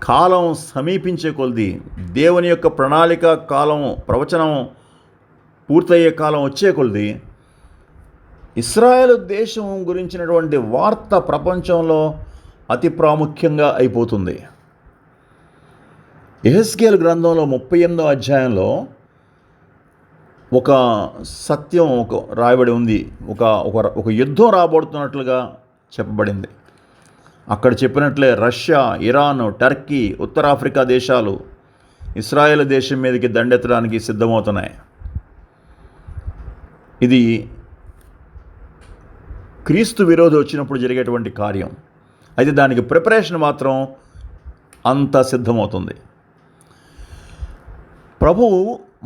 Speaker 1: కాలం సమీపించే కొలది, దేవుని యొక్క ప్రణాళిక కాలం, ప్రవచనం పూర్తయ్యే కాలం వచ్చే కొలది ఇస్రాయేల్ దేశం గురించినటువంటి వార్త ప్రపంచంలో అతి ప్రాముఖ్యంగా అయిపోతుంది. యెహెజ్కేలు గ్రంథంలో 38వ అధ్యాయంలో ఒక సత్యం రాయబడి ఉంది. ఒక యుద్ధం రాబోతున్నట్లుగా చెప్పబడింది. అక్కడ చెప్పినట్లే రష్యా, ఇరాన్, టర్కీ, ఉత్తరాఫ్రికా దేశాలు ఇస్రాయేల్ దేశం మీదకి దండెత్తడానికి సిద్ధమవుతున్నాయి. ఇది క్రీస్తు విరోధి వచ్చినప్పుడు జరిగేటువంటి కార్యం. అయితే దానికి ప్రిపరేషన్ మాత్రం అంత సిద్ధమవుతుంది. ప్రభువు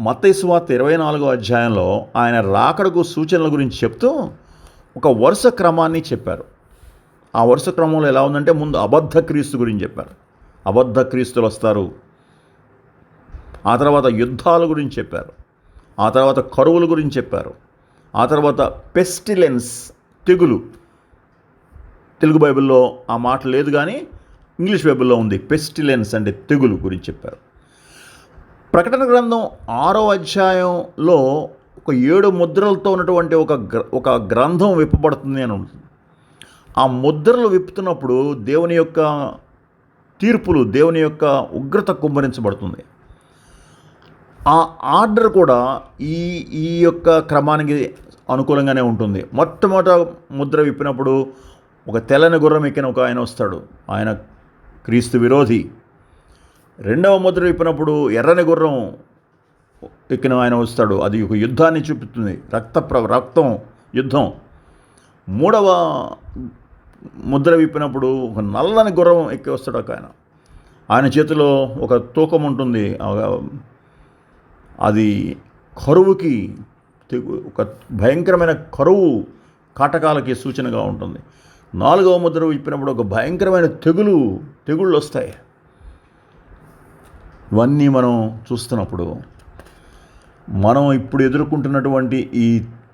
Speaker 1: మత్తయి సువార్త 24వ అధ్యాయంలో ఆయన రాకడకు సూచనల గురించి చెప్తూ ఒక వరుస క్రమాన్ని చెప్పారు. ఆ వరుస క్రమంలో ఎలా ఉందంటే, ముందు అబద్ధ క్రీస్తు గురించి చెప్పారు. అబద్ధ క్రీస్తులు వస్తారు. ఆ తర్వాత యుద్ధాల గురించి చెప్పారు. ఆ తర్వాత కరువుల గురించి చెప్పారు. ఆ తర్వాత పెస్టిలెన్స్, తెగులు. తెలుగు బైబిల్లో ఆ మాట లేదు, కానీ ఇంగ్లీష్ బైబిల్లో ఉంది. పెస్టిలెన్స్ అంటే తెగులు గురించి చెప్పారు. ప్రకటన గ్రంథం 6వ అధ్యాయంలో ఒక 7 ముద్రలతో ఉన్నటువంటి ఒక గ్రంథం విప్పబడుతుంది అని ఉంటుంది. ఆ ముద్రలు విప్పుతున్నప్పుడు దేవుని యొక్క తీర్పులు, దేవుని యొక్క ఉగ్రత కుమ్మరించబడుతుంది. ఆ ఆర్డర్ కూడా ఈ యొక్క క్రమానికి అనుకూలంగానే ఉంటుంది. మొట్టమొదట ముద్ర విప్పినప్పుడు ఒక తెల్లని గుర్రం ఎక్కిన ఒక ఆయన వస్తాడు. ఆయన క్రీస్తు విరోధి. రెండవ ముద్ర విప్పినప్పుడు ఎర్రని గుర్రం ఎక్కిన ఆయన వస్తాడు. అది ఒక యుద్ధాన్ని చూపుతుంది. రక్తం, యుద్ధం. మూడవ ముద్ర విప్పినప్పుడు ఒక నల్లని గుర్రం ఎక్కి వస్తాడు ఒక ఆయన. ఆయన చేతిలో ఒక తూకం ఉంటుంది. అది కరువుకి, ఒక భయంకరమైన కరువు కాటకాలకి సూచనగా ఉంటుంది. 4వ ముద్ర విప్పినప్పుడు ఒక భయంకరమైన తెగుళ్ళు వస్తాయి. ఇవన్నీ మనం చూస్తున్నప్పుడు మనం ఇప్పుడు ఎదుర్కొంటున్నటువంటి ఈ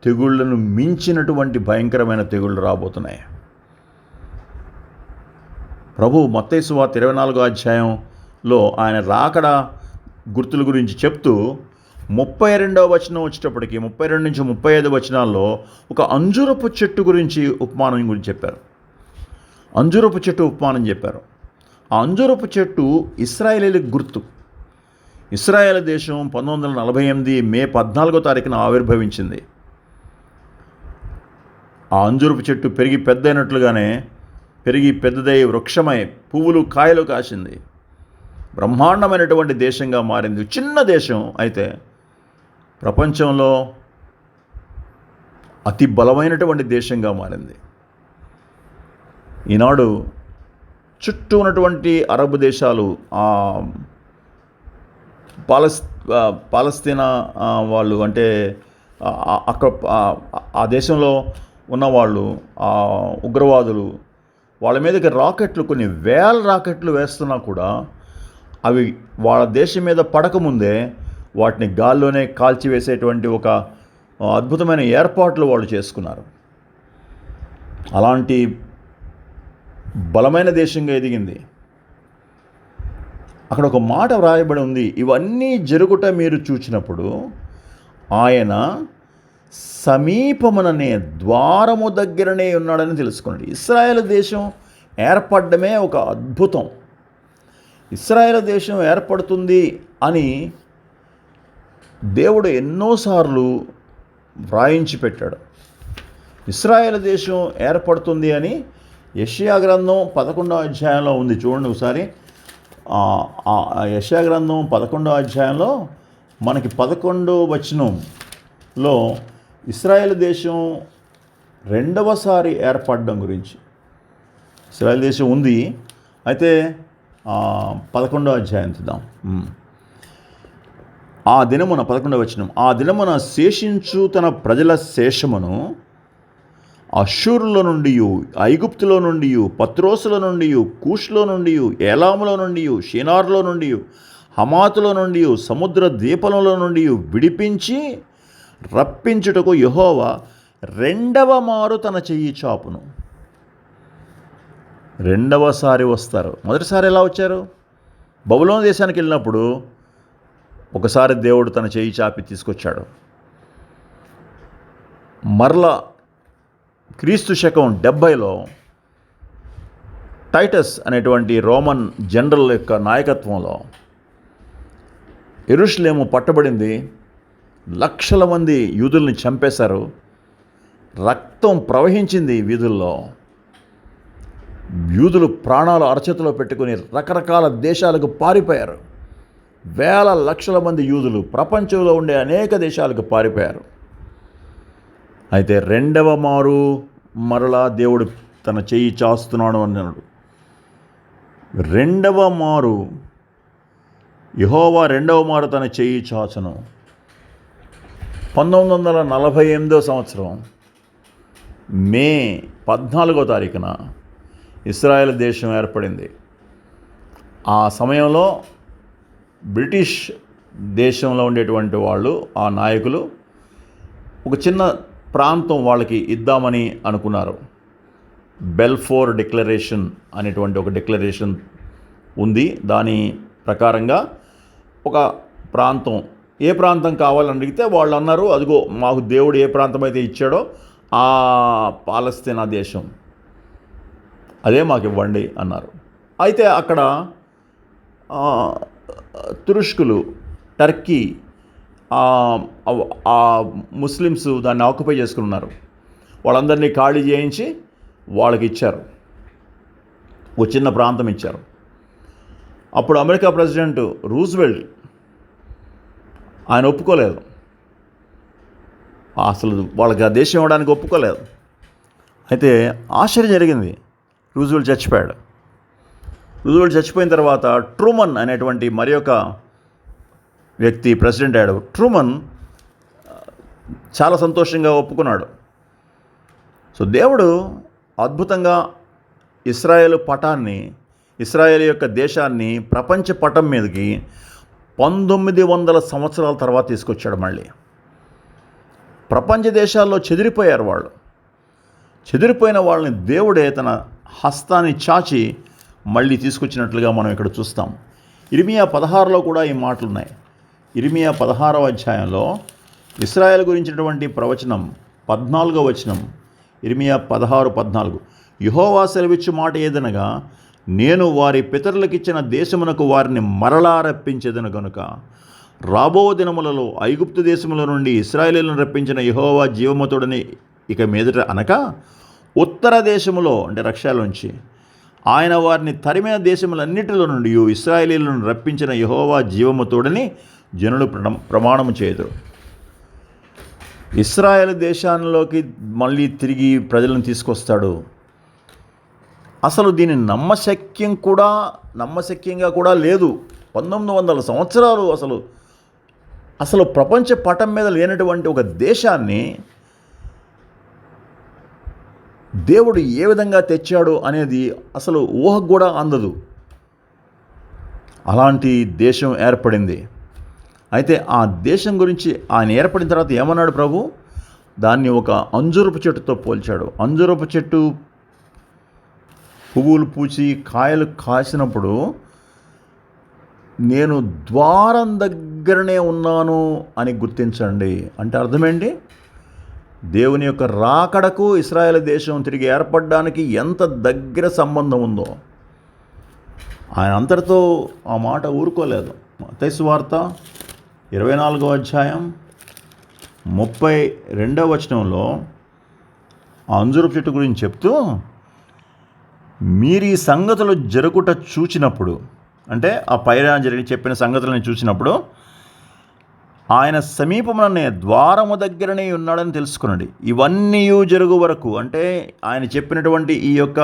Speaker 1: తెగుళ్లను మించినటువంటి భయంకరమైన తెగుళ్ళు రాబోతున్నాయి. ప్రభు మత్తయి సువార్త 24వ అధ్యాయంలో ఆయన రాకడ గుర్తుల గురించి చెప్తూ 32వ వచనం వచ్చేటప్పటికి 32 నుంచి 35 వచనాల్లో ఒక అంజూరపు చెట్టు గురించి ఉపమానం గురించి చెప్పారు. అంజూరపు చెట్టు ఉపమానం చెప్పారు. ఆ అంజూరపు చెట్టు ఇశ్రాయేలీలకు గుర్తు. ఇశ్రాయేల్ దేశం 1948 మే 14వ తారీఖున ఆవిర్భవించింది. ఆ అంజూరపు చెట్టు పెరిగి పెద్దదై వృక్షమై పువ్వులు కాయలు కాసింది. బ్రహ్మాండమైనటువంటి దేశంగా మారింది. చిన్న దేశం, అయితే ప్రపంచంలో అతి బలమైనటువంటి దేశంగా మారింది. ఈనాడు చుట్టూ ఉన్నటువంటి అరబ్ దేశాలు, పాలస్తీనా వాళ్ళు, అంటే అక్కడ ఆ దేశంలో ఉన్నవాళ్ళు, ఉగ్రవాదులు వాళ్ళ మీదకి రాకెట్లు, కొన్ని వేల రాకెట్లు వేస్తున్నా కూడా అవి వాళ్ళ దేశం మీద పడకముందే వాటిని గాల్లోనే కాల్చివేసేటువంటి ఒక అద్భుతమైన ఏర్పాట్లు వాళ్ళు చేసుకున్నారు. అలాంటి బలమైన దేశంగా ఎదిగింది. అక్కడ ఒక మాట వ్రాయబడి ఉంది, ఇవన్నీ జరుగుట మీరు చూచినప్పుడు ఆయన సమీపముననే ద్వారము దగ్గరనే ఉన్నాడని తెలుసుకోండి. ఇశ్రాయేలు దేశం ఏర్పడమే ఒక అద్భుతం. ఇశ్రాయేలు దేశం ఏర్పడుతుంది అని దేవుడు ఎన్నోసార్లు వ్రాయించి పెట్టాడు. ఇశ్రాయేలు దేశం ఏర్పడుతుంది అని యెషయా గ్రంథం 11వ అధ్యాయంలో ఉంది. చూడండి ఒకసారి. యెషయా గ్రంథం 11వ అధ్యాయంలో మనకి 11వ వచనంలో ఇశ్రాయేలు దేశం రెండవసారి ఏర్పడడం గురించి. ఇశ్రాయేలు దేశం ఉంది, అయితే 11వ అధ్యాయం చూద్దాం. ఆ దినమున 11వ వచనం, ఆ దినమున శేషించు తన ప్రజల శేషమును అష్షూరులో నుండి, ఐగుప్తులో నుండి, పత్రోసులో నుండి, కూష్లో నుండి, ఏలాములో నుండి, షినార్లో నుండి, హమాతులో నుండి, సముద్ర ద్వీపంలో నుండి విడిపించి రప్పించుటకు యెహోవా రెండవ మారు తన చెయ్యి చాపును. రెండవసారి వస్తారు. మొదటిసారి ఎలా వచ్చారు? బబులోను దేశానికి వెళ్ళినప్పుడు ఒకసారి దేవుడు తన చెయ్యి చాపి తీసుకొచ్చాడు. మరలా క్రీస్తు శకం 70లో టైటస్ అనేటువంటి రోమన్ జనరల్ యొక్క నాయకత్వంలో యెరూషలేము పట్టబడింది. లక్షల మంది యూదుల్ని చంపేశారు. రక్తం ప్రవహించింది వీధుల్లో. యూదులు ప్రాణాలు అరచేతిలో పెట్టుకుని రకరకాల దేశాలకు పారిపోయారు. వేల లక్షల మంది యూదులు ప్రపంచంలో ఉండే అనేక దేశాలకు పారిపోయారు. అయితే రెండవ మారు మరలా దేవుడు తన చెయ్యి చాస్తున్నాడు అన్నాడు. రెండవ మారు యెహోవా రెండవ మారు తన చెయ్యి చాచును. 1948వ సంవత్సరం మే 14వ తారీఖున ఇశ్రాయేల్ దేశం ఏర్పడింది. ఆ సమయంలో బ్రిటిష్ దేశంలో ఉండేటువంటి వాళ్ళు, ఆ నాయకులు ఒక చిన్న ప్రాంతం వాళ్ళకి ఇద్దామని అనుకున్నారు. బెల్ఫోర్ డిక్లరేషన్ అనేటువంటి ఒక డిక్లరేషన్ ఉంది. దాని ప్రకారంగా ఒక ప్రాంతం, ఏ ప్రాంతం కావాలని అడిగితే వాళ్ళు అన్నారు, అదిగో మాకు దేవుడు ఏ ప్రాంతం అయితే ఇచ్చాడో ఆ పాలస్తీనా దేశం, అదే మాకు ఇవ్వండి అన్నారు. అయితే అక్కడ తురుష్కులు, టర్కీ, ముస్లిమ్స్ దాన్ని ఆక్యుపై చేసుకున్నారు. వాళ్ళందరినీ ఖాళీ చేయించి వాళ్ళకి ఇచ్చారు, ఒక చిన్న ప్రాంతం ఇచ్చారు. అప్పుడు అమెరికా ప్రెసిడెంట్ రూజ్వెల్ట్ ఆయన ఒప్పుకోలేదు. అసలు వాళ్ళకి ఆ దేశం ఇవ్వడానికి ఒప్పుకోలేదు. అయితే ఆశ్చర్యం జరిగింది. రూజ్వెల్ట్ చచ్చిపోయాడు. రూజ్వెల్ట్ చచ్చిపోయిన తర్వాత ట్రూమన్ అనేటువంటి మరి ఒక వ్యక్తి ప్రెసిడెంట్ అయ్యాడు. ట్రూమన్ చాలా సంతోషంగా ఒప్పుకున్నాడు. సో దేవుడు అద్భుతంగా ఇశ్రాయేలు పటాన్ని, ఇశ్రాయేల్ యొక్క దేశాన్ని ప్రపంచ పటం మీదకి 1900 సంవత్సరాల తర్వాత తీసుకొచ్చాడు. మళ్ళీ ప్రపంచ దేశాల్లో చెదిరిపోయారు వాళ్ళు. చెదిరిపోయిన వాళ్ళని దేవుడే తన హస్తాన్ని చాచి మళ్ళీ తీసుకొచ్చినట్లుగా మనం ఇక్కడ చూస్తాం. ఇర్మియా 16లో కూడా ఈ మాటలు ఉన్నాయి. ఇర్మియా 16వ అధ్యాయంలో ఇశ్రాయేల్ గురించినటువంటి ప్రవచనం 14వ వచనం. ఇర్మియా 16:14, యెహోవా సెలవిచ్చు మాట ఏదనగా, నేను వారి పితరులకిచ్చిన దేశమునకు వారిని మరలా రప్పించేదను గనుక రాబో దినములలో ఐగుప్తు దేశముల నుండి ఇశ్రాయేలులను రప్పించిన యెహోవా జీవముతోడని ఇక మీదట అనక ఉత్తర దేశములో, అంటే రక్షలోంచి ఆయన వారిని తరిమిన దేశములన్నిటిలో నుండి ఇశ్రాయేలీలను రప్పించిన యెహోవా జీవముతోడని జనులు ప్రమాణము చేయుదురు. ఇశ్రాయేల్ దేశాల్లోకి మళ్ళీ తిరిగి ప్రజలను తీసుకొస్తాడు. అసలు దీని నమ్మశక్యంగా కూడా లేదు. 1900 సంవత్సరాలు అసలు ప్రపంచ పటం మీద లేనటువంటి ఒక దేశాన్ని దేవుడు ఏ విధంగా తెచ్చాడు అనేది అసలు ఊహకు కూడా అందదు. అలాంటి దేశం ఏర్పడింది. అయితే ఆ దేశం గురించి ఆయన ఏర్పడిన తర్వాత ఏమన్నాడు ప్రభు? దాన్ని ఒక అంజూరపు చెట్టుతో పోల్చాడు. అంజూరపు చెట్టు పువ్వులు పూచి కాయలు కాసినప్పుడు నేను ద్వారం దగ్గరనే ఉన్నాను అని గుర్తించండి. అంటే అర్థమేంటి? దేవుని యొక్క రాకడకు ఇశ్రాయేలు దేశం తిరిగి ఏర్పడడానికి ఎంత దగ్గర సంబంధం ఉందో ఆయన అంతటితో ఆ మాట ఊరుకోలేదు. మత్తయి సువార్త 24వ అధ్యాయం 32వ వచనంలో ఆ అంజూరపు చెట్టు గురించి చెప్తూ, మీరు ఈ సంగతులు జరుగుట చూచినప్పుడు, అంటే ఆ పైన జరిగి చెప్పిన సంగతులను చూసినప్పుడు, ఆయన సమీపంలోనే ద్వారము దగ్గరనే ఉన్నాడని తెలుసుకునండి. ఇవన్నీ జరుగు వరకు, అంటే ఆయన చెప్పినటువంటి ఈ యొక్క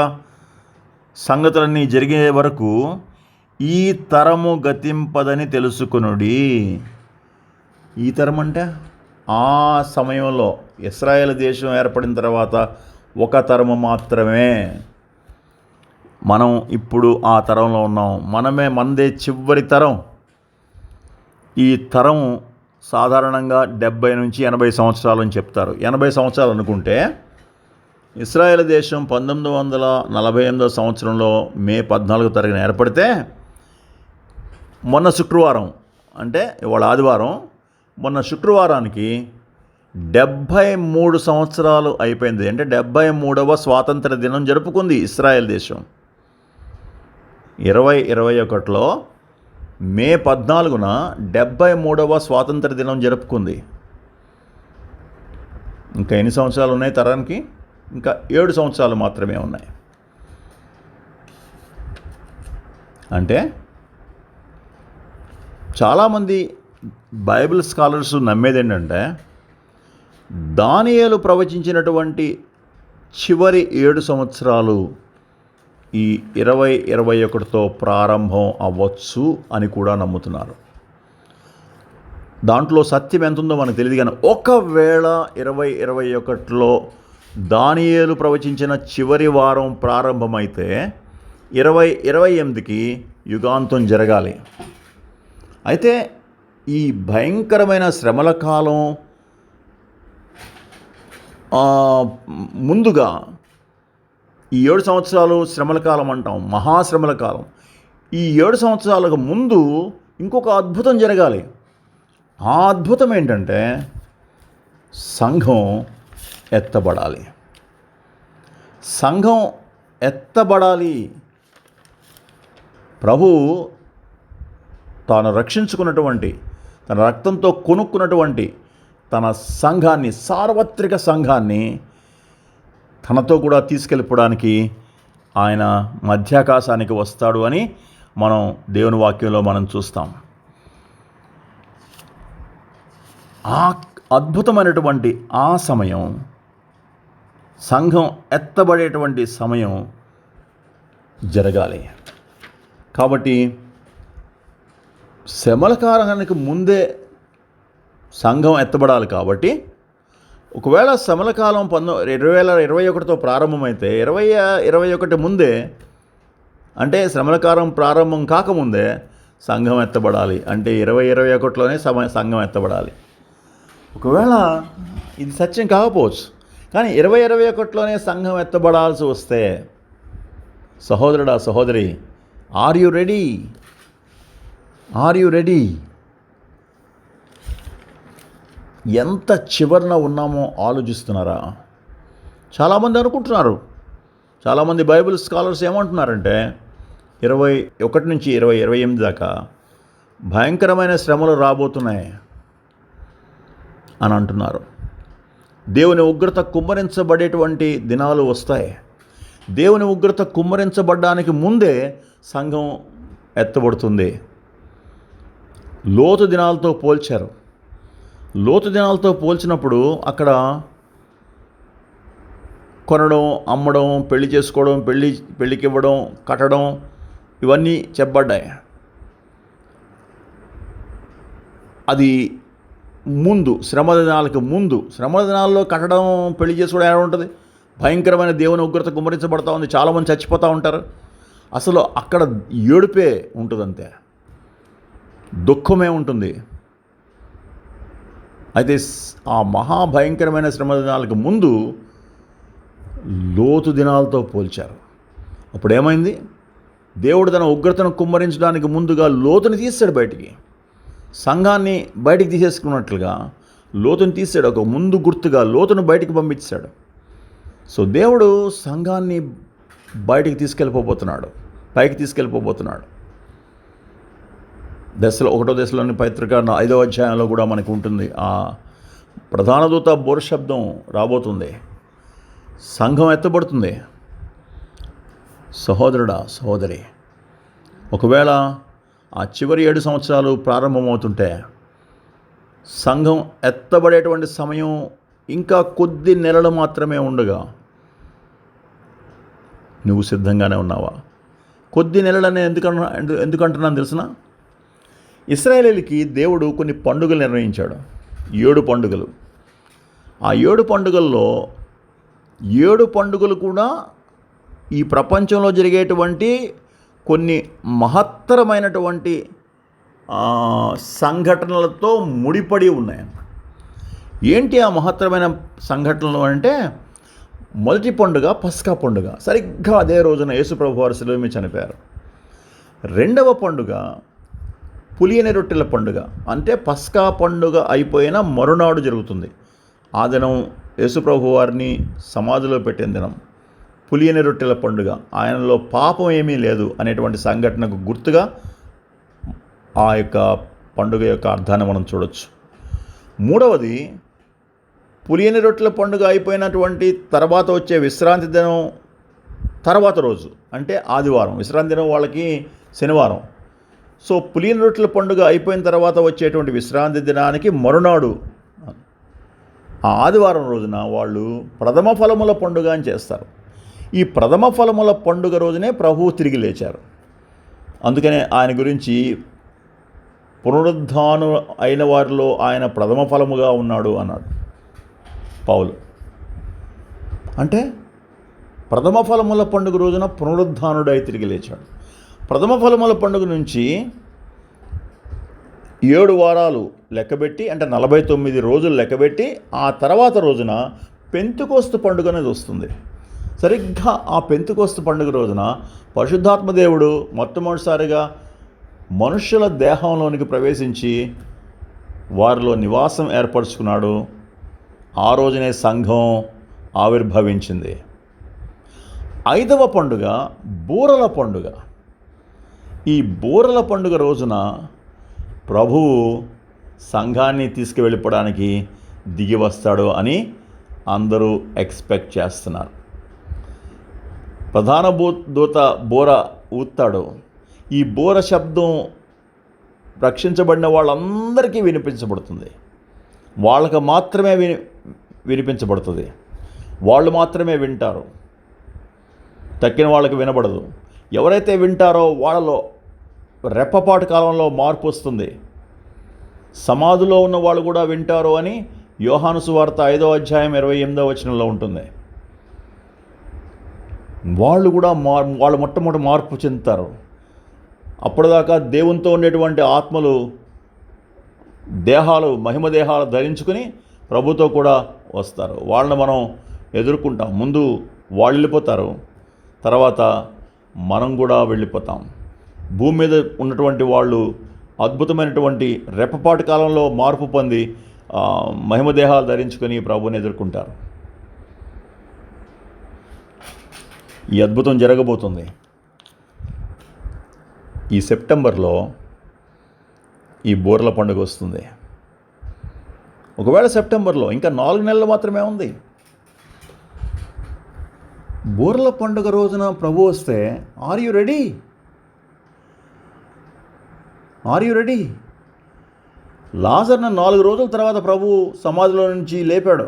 Speaker 1: సంగతులన్నీ జరిగే వరకు ఈ తరము గతింపదని తెలుసుకునుడి. ఈ తరం అంటే ఆ సమయంలో ఇశ్రాయేలు దేశం ఏర్పడిన తర్వాత ఒక తరము మాత్రమే. మనం ఇప్పుడు ఆ తరంలో ఉన్నాం. మనదే చివరి తరం. ఈ తరం సాధారణంగా 70 నుంచి 80 సంవత్సరాలు అని చెప్తారు. 80 సంవత్సరాలు అనుకుంటే ఇశ్రాయేలు దేశం 1948వ సంవత్సరంలో మే 14వ తారీఖున ఏర్పడితే మొన్న శుక్రవారం, అంటే ఇవాళ ఆదివారం, మొన్న శుక్రవారానికి 73 సంవత్సరాలు అయిపోయింది. అంటే 73వ స్వాతంత్ర దినం జరుపుకుంది ఇశ్రాయేల్ దేశం. 2021లో మే 14న 73వ స్వాతంత్ర దినం జరుపుకుంది. ఇంకా ఎన్ని సంవత్సరాలు ఉన్నాయి తరానికి? ఇంకా 7 సంవత్సరాలు మాత్రమే ఉన్నాయి. అంటే చాలామంది బైబిల్ స్కాలర్స్ నమ్మేది ఏంటంటే దానియేలు ప్రవచించినటువంటి చివరి 7 సంవత్సరాలు ఈ 2021తో ప్రారంభం అవ్వచ్చు అని కూడా నమ్ముతున్నారు. దాంట్లో సత్యం ఎంత ఉందో మనకు తెలియదు. కానీ ఒకవేళ 2021లో దానియేలు ప్రవచించిన చివరి వారం ప్రారంభమైతే 2028కి యుగాంతం జరగాలి. అయితే ఈ భయంకరమైన శ్రమల కాలం ముందుగా ఈ 7 సంవత్సరాలు శ్రమల కాలం అంటాం, మహాశ్రమల కాలం. ఈ 7 సంవత్సరాలకు ముందు ఇంకొక అద్భుతం జరగాలి. ఆ అద్భుతం ఏంటంటే సంఘం ఎత్తబడాలి. సంఘం ఎత్తబడాలి. ప్రభు తాను రక్షించుకున్నటువంటి, తన రక్తంతో కొనుక్కున్నటువంటి తన సంఘాన్ని, సార్వత్రిక సంఘాన్ని తనతో కూడా తీసుకెళ్ళిపోవడానికి ఆయన మధ్యాకాశానికి వస్తాడు అని మనం దేవుని వాక్యంలో మనం చూస్తాం. ఆ అద్భుతమైనటువంటి ఆ సమయం, సంఘం ఎత్తబడేటువంటి సమయం జరగాలి. కాబట్టి శ్రమల కాలానికి ముందే సంఘం ఎత్తబడాలి. కాబట్టి ఒకవేళ శ్రమల కాలం 2021తో ప్రారంభమైతే 2021 ముందే, అంటే శ్రమల కాలం ప్రారంభం కాకముందే సంఘం ఎత్తబడాలి. అంటే 2021లోనే సంఘం ఎత్తబడాలి. ఒకవేళ ఇది సత్యం కాకపోవచ్చు, కానీ 2021లోనే సంఘం ఎత్తబడాల్సి వస్తే, సహోదరుడా, సహోదరి, are you ready? Are you ready? ఎంత చివరన ఉన్నామో ఆలోచిస్తున్నారా? చాలామంది అనుకుంటున్నారు, చాలామంది బైబిల్ స్కాలర్స్ ఏమంటున్నారంటే 21 నుంచి 28 దాకా భయంకరమైన శ్రమలు రాబోతున్నాయి అని అంటున్నారు. దేవుని ఉగ్రత కుమ్మరించబడేటువంటి దినాలు వస్తాయి. దేవుని ఉగ్రత కుమ్మరించబడడానికి ముందే సంఘం ఎత్తబడుతుంది. లోతు దినాలతో పోల్చారు. లోతు దినాలతో పోల్చినప్పుడు అక్కడ కొనడం, అమ్మడం, పెళ్లి చేసుకోవడం, పెళ్ళికి ఇవ్వడం, కట్టడం, ఇవన్నీ చెప్పబడ్డాయి. అది ముందు, శ్రమ దినాలకు ముందు. శ్రమ దినాల్లో కట్టడం, పెళ్లి చేసుకోవడం ఎలా ఉంటుంది? భయంకరమైన దేవుని ఉగ్రత కుమ్మరించబడతా ఉంది. చాలామంది చచ్చిపోతూ ఉంటారు. అసలు అక్కడ ఏడుపే ఉంటుంది అంతే. దుఃఖమే ఉంటుంది. అయితే ఆ మహాభయంకరమైన శ్రమ దినాలకు ముందు లోతు దినాలతో పోల్చారు. అప్పుడు ఏమైంది? దేవుడు తన ఉగ్రతను కుమ్మరించడానికి ముందుగా లోతుని తీశాడు బయటికి. సంఘాన్ని బయటికి తీసేసుకున్నట్లుగా లోతుని తీశాడు. ఒక ముందు గుర్తుగా లోతును బయటికి పంపించాడు. సో దేవుడు సంఘాన్ని బయటికి తీసుకెళ్ళిపోతున్నాడు, పైకి తీసుకెళ్ళిపోతున్నాడు. ఒకటో దశలోని పత్రిక 5వ అధ్యాయంలో కూడా మనకు ఉంటుంది. ఆ ప్రధాన దూత బోరు శబ్దం రాబోతుంది, సంఘం ఎత్తబడుతుంది. సహోదరుడా, సహోదరి, ఒకవేళ ఆ చివరి 7 సంవత్సరాలు ప్రారంభమవుతుంటే సంఘం ఎత్తబడేటువంటి సమయం ఇంకా కొద్ది నెలలు మాత్రమే ఉండగా నువ్వు సిద్ధంగానే ఉన్నావా? కొద్ది నెలలనే ఎందుకంటున్నాను తెలిసిన? ఇశ్రాయేలీయులకి దేవుడు కొన్ని పండుగలు నిర్ణయించాడు, 7 పండుగలు. ఆ 7 పండుగల్లో 7 పండుగలు కూడా ఈ ప్రపంచంలో జరిగేటువంటి కొన్ని మహత్తరమైనటువంటి సంఘటనలతో ముడిపడి ఉన్నాయి. ఏంటి ఆ మహత్తరమైన సంఘటనలు అంటే, మొదటి పండుగ పస్కా పండుగ. సరిగ్గా అదే రోజున యేసుప్రభు వారు శిలువ మీద చనిపోయారు. రెండవ పండుగ పులియని రొట్టెల పండుగ. అంటే పస్కా పండుగ అయిపోయిన మరునాడు జరుగుతుంది. ఆ దినం యేసుప్రభు వారిని సమాధిలో పెట్టిన దినం. పులియని రొట్టెల పండుగ, ఆయనలో పాపం ఏమీ లేదు అనేటువంటి సంఘటనకు గుర్తుగా ఆ యొక్క పండుగ యొక్క అర్థాన్ని మనం చూడొచ్చు. మూడవది పులియని రొట్టెల పండుగ అయిపోయినటువంటి తర్వాత వచ్చే విశ్రాంతి దినం తర్వాత రోజు, అంటే ఆదివారం. విశ్రాంతి దినం వాళ్ళకి శనివారం. సో పులియని రొట్టెల పండుగ అయిపోయిన తర్వాత వచ్చేటువంటి విశ్రాంతి దినానికి మరునాడు ఆ ఆదివారం రోజున వాళ్ళు ప్రథమ ఫలముల పండుగ అని చేస్తారు. ఈ ప్రథమ ఫలముల పండుగ రోజునే ప్రభువు తిరిగి లేచారు. అందుకనే ఆయన గురించి పునరుద్ధాను అయిన వారిలో ఆయన ప్రథమ ఫలముగా ఉన్నాడు అన్నాడు పౌలు. అంటే ప్రథమ ఫలముల పండుగ రోజున పునరుద్ధానుడై తిరిగి లేచాడు. ప్రథమ ఫలముల పండుగ నుంచి 7 వారాలు లెక్కబెట్టి, అంటే 49 రోజులు లెక్కబెట్టి ఆ తర్వాత రోజున పెంతెకోస్తు పండుగ అనేది వస్తుంది. సరిగ్గా ఆ పెంతెకోస్తు పండుగ రోజున పరిశుద్ధాత్మ దేవుడు మొట్టమొదటిసారిగా మనుష్యుల దేహంలోనికి ప్రవేశించి వారిలో నివాసం ఏర్పరచుకున్నాడు. ఆ రోజునే సంఘం ఆవిర్భవించింది. 5వ పండుగ బూరల పండుగ. ఈ బూరల పండుగ రోజున ప్రభువు సంఘాన్ని తీసుకువెళ్ళిపోవడానికి దిగి వస్తాడు అని అందరూ ఎక్స్పెక్ట్ చేస్తున్నారు. ప్రధాన దూత బోర ఊతాడు. ఈ బోర శబ్దం రక్షించబడిన వాళ్ళందరికీ వినిపించబడుతుంది. వాళ్ళకు మాత్రమే వినిపించబడుతుంది. వాళ్ళు మాత్రమే వింటారు, తక్కిన వాళ్ళకి వినబడదు. ఎవరైతే వింటారో వాళ్ళలో రెప్పపాటు కాలంలో మార్పు వస్తుంది. సమాధిలో ఉన్న వాళ్ళు కూడా వింటారు అని యోహాను సువార్త 5వ అధ్యాయం 28వ వచనంలో ఉంటుంది. వాళ్ళు కూడా వాళ్ళు మొట్టమొదటి మార్పు చెందుతారు. అప్పటిదాకా దేవునితో ఉండేటువంటి ఆత్మలు దేహాలు, మహిమ దేహాలు ధరించుకుని ప్రభుతో కూడా వస్తారు. వాళ్ళని మనం ఎదుర్కొంటాం. ముందు వాళ్ళు వెళ్ళిపోతారు, తర్వాత మనం కూడా వెళ్ళిపోతాం. భూమి మీద ఉన్నటువంటి వాళ్ళు అద్భుతమైనటువంటి రెప్పపాటు కాలంలో మార్పు పొంది మహిమ దేహాలు ధరించుకొని ప్రభువుని ఎదుర్కొంటారు. ఈ అద్భుతం జరగబోతుంది. ఈ సెప్టెంబర్లో ఈ బూరల పండుగ వస్తుంది. ఒకవేళ సెప్టెంబర్లో ఇంకా 4 నెలలు మాత్రమే ఉంది. బూరల పండుగ రోజున ప్రభు వస్తే are you ready? Are you ready? లాజర్ను 4 రోజుల తర్వాత ప్రభు సమాధిలో నుంచి లేపాడు.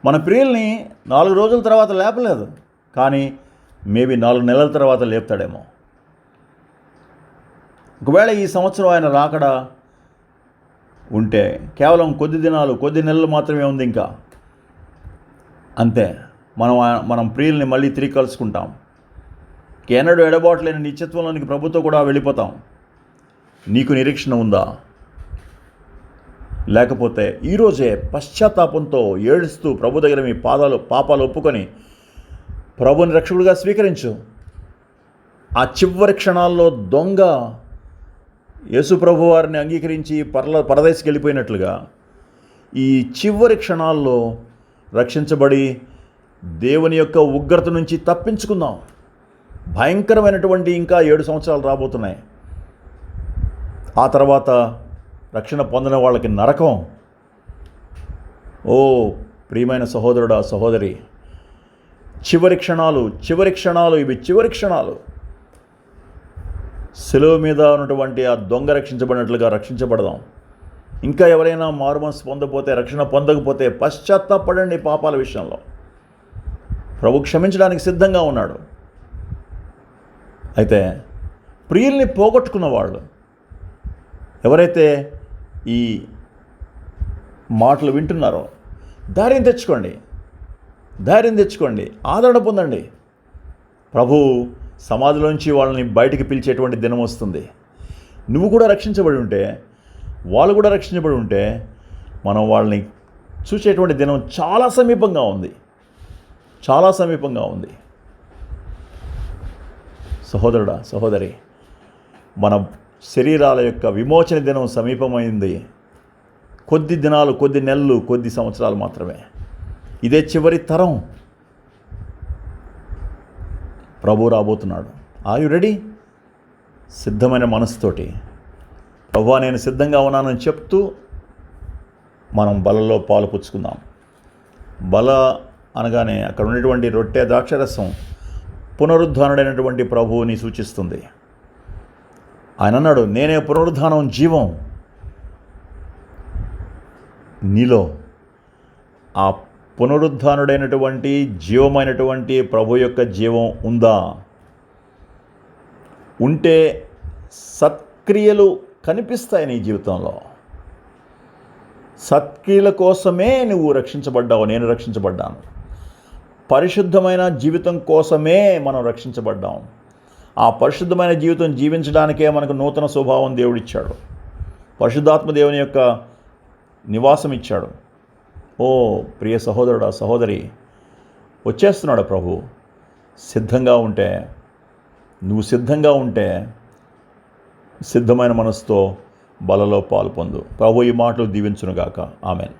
Speaker 1: మన ప్రియుల్ని 4 రోజుల తర్వాత లేపలేదు, కానీ మేబీ 4 నెలల తర్వాత లేపుతాడేమో. ఒకవేళ ఈ సంవత్సరం ఆయన రాకడ ఉంటే కేవలం కొద్ది నెలలు మాత్రమే ఉంది ఇంకా. అంతే, మనం ప్రియుల్ని మళ్ళీ తిరిగి కలుసుకుంటాం. ఎన్నడూ ఎడబాటులేని నిత్యత్వంలోనికి ప్రభుతో కూడా వెళ్ళిపోతాం. నీకు నిరీక్షణ ఉందా? లేకపోతే ఈరోజే పశ్చాత్తాపంతో ఏడుస్తూ ప్రభు దగ్గర మీ పాపాలు ఒప్పుకొని ప్రభుని రక్షకుడిగా స్వీకరించు. ఆ చివరి క్షణాల్లో దొంగ యేసు ప్రభు వారిని అంగీకరించి పరదేశకి వెళ్ళిపోయినట్లుగా ఈ చివరి క్షణాల్లో రక్షించబడి దేవుని యొక్క ఉగ్రత నుంచి తప్పించుకుందాం. భయంకరమైనటువంటి ఇంకా 7 సంవత్సరాలు రాబోతున్నాయి. ఆ తర్వాత రక్షణ పొందిన వాళ్ళకి నరకం. ఓ ప్రియమైన సహోదరుడా, సహోదరి, చివరి క్షణాలు ఇవి చివరి క్షణాలు. శిలువ మీద ఉన్నటువంటి ఆ దొంగ రక్షించబడినట్లుగా రక్షించబడదాం. ఇంకా ఎవరైనా మారుమనసు పొందకపోతే, రక్షణ పొందకపోతే పశ్చాత్తాపడండి పాపాల విషయంలో. ప్రభు క్షమించడానికి సిద్ధంగా ఉన్నాడు. అయితే ప్రియుల్ని పోగొట్టుకున్న వాళ్ళు ఎవరైతే ఈ మాటలు వింటున్నారో ధైర్యం తెచ్చుకోండి, ఆదరణ పొందండి. ప్రభు సమాధిలోంచి వాళ్ళని బయటికి పిలిచేటువంటి దినం వస్తుంది. నువ్వు కూడా రక్షించబడి ఉంటే, వాళ్ళు కూడా రక్షించబడి ఉంటే, మనం వాళ్ళని చూసేటువంటి దినం చాలా సమీపంగా ఉంది. సహోదరుడా, సహోదరి, మన శరీరాల యొక్క విమోచన దినం సమీపమైంది. కొద్ది దినాలు, కొద్ది నెలలు, కొద్ది సంవత్సరాలు మాత్రమే. ఇదే చివరి తరం. ప్రభు రాబోతున్నాడు. Are you ready? సిద్ధమైన మనసుతోటి ప్రభువా నేను సిద్ధంగా ఉన్నానని చెప్తూ మనం బలలో పాలు పుచ్చుకుందాం. బల అనగానే అక్కడ ఉన్నటువంటి రొట్టె ద్రాక్షరసం పునరుద్ధానుడైనటువంటి ప్రభువుని సూచిస్తుంది. ఆయన అన్నాడు, నేనే పునరుద్ధానం, జీవం. నీలో ఆ పునరుద్ధానుడైనటువంటి జీవమైనటువంటి ప్రభు యొక్క జీవం ఉందా? ఉంటే సత్క్రియలు కనిపిస్తాయి నీ జీవితంలో. సత్క్రియల కోసమే నువ్వు రక్షించబడ్డావు, నేను రక్షించబడ్డాను. పరిశుద్ధమైన జీవితం కోసమే మనం రక్షించబడ్డాం. ఆ పరిశుద్ధమైన జీవితం జీవించడానికే మనకు నూతన స్వభావం దేవుడిచ్చాడు. పరిశుద్ధాత్మ దేవుని యొక్క నివాసం ఇచ్చాడు. ఓ ప్రియ సహోదరుడా, సహోదరి, వచ్చేస్తున్నాడు ప్రభు. నువ్వు సిద్ధంగా ఉంటే సిద్ధమైన మనసుతో బలలో పాలు పొందు. ప్రభు ఈ మాటలు దీవించునుగాక. ఆమెన్.